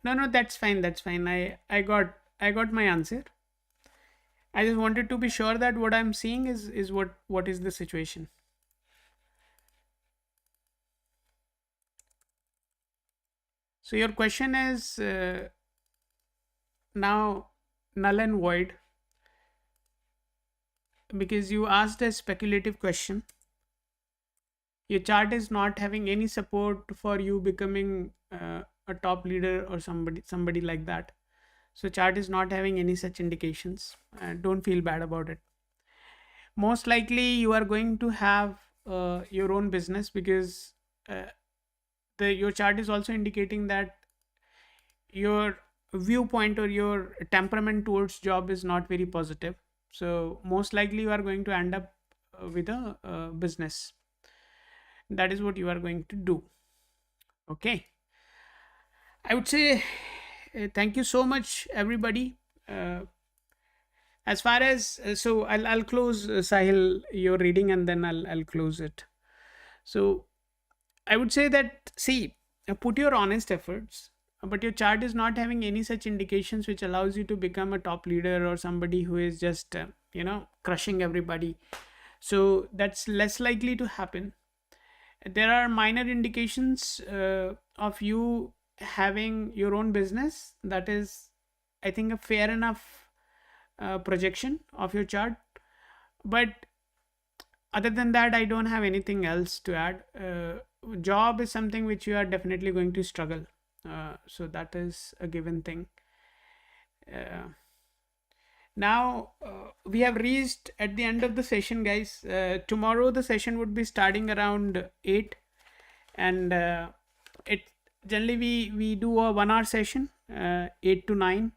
no, that's fine. That's fine. I got my answer. I just wanted to be sure that what I'm seeing is what is the situation. So your question is now null and void. because you asked a speculative question. Your chart is not having any support for you becoming a top leader or somebody like that. So chart is not having any such indications. Don't feel bad about it. Most likely you are going to have your own business, because uh, the your chart is also indicating that your viewpoint or your temperament towards job is not very positive. So most likely you are going to end up with a business. That is what you are going to do. Okay, I would say thank you so much, everybody. uh, as far as so I'll close, Sahil, your reading, and then I'll close it. So I would say that, see, put your honest efforts, but your chart is not having any such indications which allows you to become a top leader or somebody who is just crushing everybody. So that's less likely to happen. There are minor indications of you having your own business. That is, I think, a fair enough projection of your chart. But other than that, I don't have anything else to add. Job is something which you are definitely going to struggle. So that is a given thing. Now we have reached at the end of the session, guys. Tomorrow the session would be starting around 8, and it generally we do a 1 hour session, 8 to 9.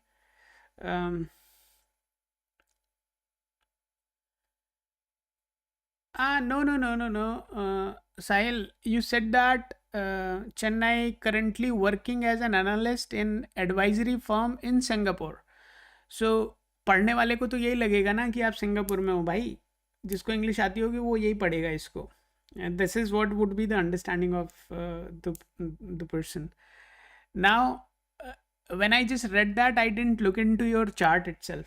No. Sahil, you said that Chennai currently working as an analyst in advisory firm in Singapore. So पढ़ने वाले को तो यही लगेगा ना कि आप Singapore में हो भाई. जिसको इंग्लिश आती होगी वो यही पढ़ेगा इसको. And this is what would be the understanding of the person. Now, when I just read that, I didn't look into your chart itself.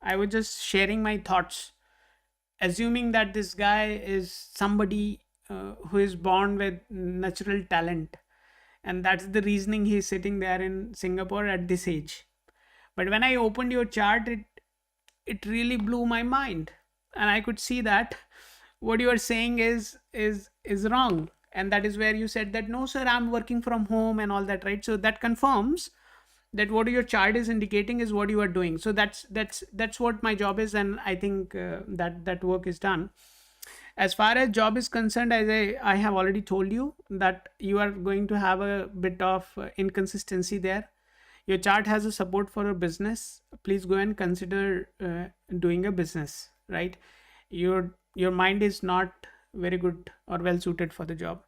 I was just sharing my thoughts, assuming that this guy is somebody who is born with natural talent, and that's the reasoning he's sitting there in Singapore at this age. But when I opened your chart, it really blew my mind, and I could see that what you are saying is wrong. And that is where you said that, no sir, I'm working from home and all that, right? So that confirms that what your chart is indicating is what you are doing. So that's what my job is, and I think that work is done. As far as job is concerned, as I have already told you, that you are going to have a bit of inconsistency there. Your chart has a support for a business. Please go and consider doing a business, right? Your mind is not very good or well suited for the job.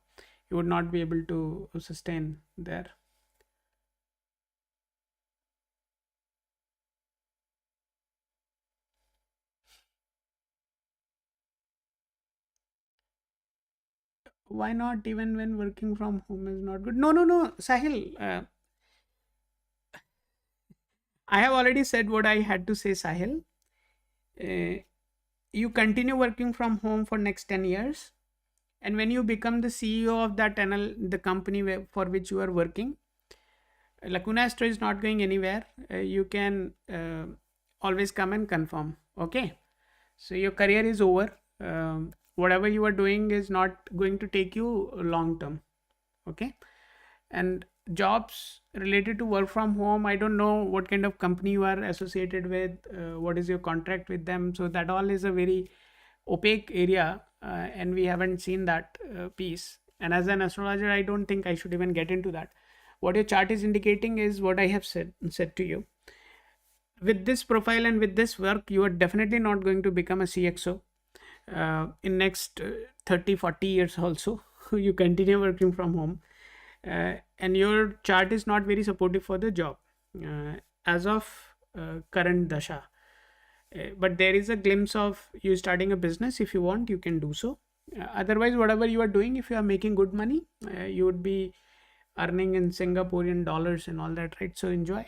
You would not be able to sustain there. Why not, even when working from home is not good? No, Sahil, I have already said what I had to say, Sahil. uh, you continue working from home for next 10 years, and when you become the CEO of that the company for which you are working, Lacuna Astro is not going anywhere. You can always come and confirm. Okay, so your career is over. Whatever you are doing is not going to take you long term. Okay, and jobs related to work from home, I don't know what kind of company you are associated with, what is your contract with them. So that all is a very opaque area, and we haven't seen that piece. And as an astrologer, I don't think I should even get into that. What your chart is indicating is what I have said to you. With this profile and with this work, you are definitely not going to become a CXO in next 30-40 years also. You continue working from home, and your chart is not very supportive for the job as of current dasha. But there is a glimpse of you starting a business. If you want, you can do so. Otherwise, whatever you are doing, if you are making good money, you would be earning in Singaporean dollars and all that, right? So enjoy.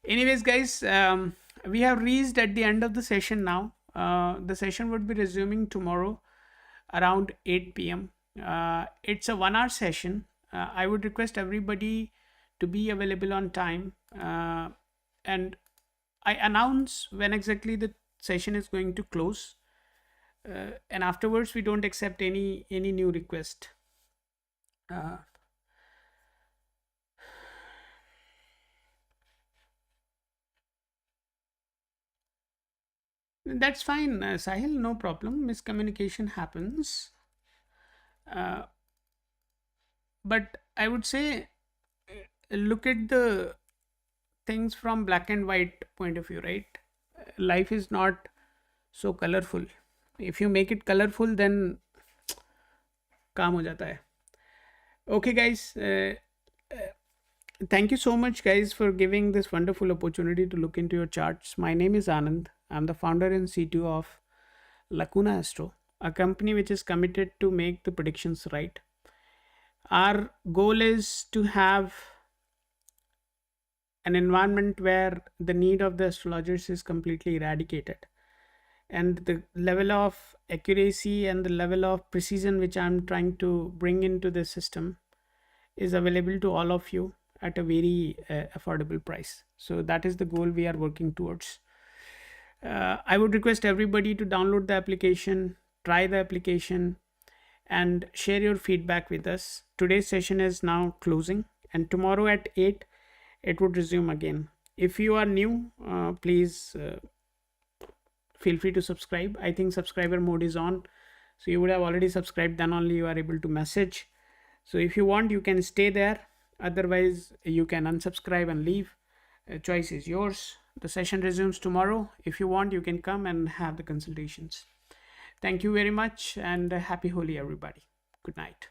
Anyways, guys, we have reached at the end of the session now. The session would be resuming tomorrow around 8 p.m. It's a 1 hour session. I would request everybody to be available on time, and I announce when exactly the session is going to close, and afterwards we don't accept any new request. uh, that's fine, Sahil, no problem. Miscommunication happens, uh, but I would say, look at the things from black and white point of view, right? Life is not so colorful. If you make it colorful, then काम हो जाता है. Okay, guys. Thank you so much, guys, for giving this wonderful opportunity to look into your charts. My name is Anand. I'm the founder and CTO of Lacuna Astro, a company which is committed to make the predictions right. Our goal is to have an environment where the need of the astrologers is completely eradicated, and the level of accuracy and the level of precision which I'm trying to bring into the system is available to all of you at a very affordable price. So that is the goal we are working towards. I would request everybody to download the application, try the application, and share your feedback with us. Today's session is now closing, and tomorrow at 8 it would resume again. If you are new, please feel free to subscribe. I think subscriber mode is on, so you would have already subscribed, then only you are able to message. So if you want, you can stay there. Otherwise, you can unsubscribe and leave. Choice is yours. The session resumes tomorrow. If you want, you can come and have the consultations. Thank you very much, and happy Holi, everybody. Good night.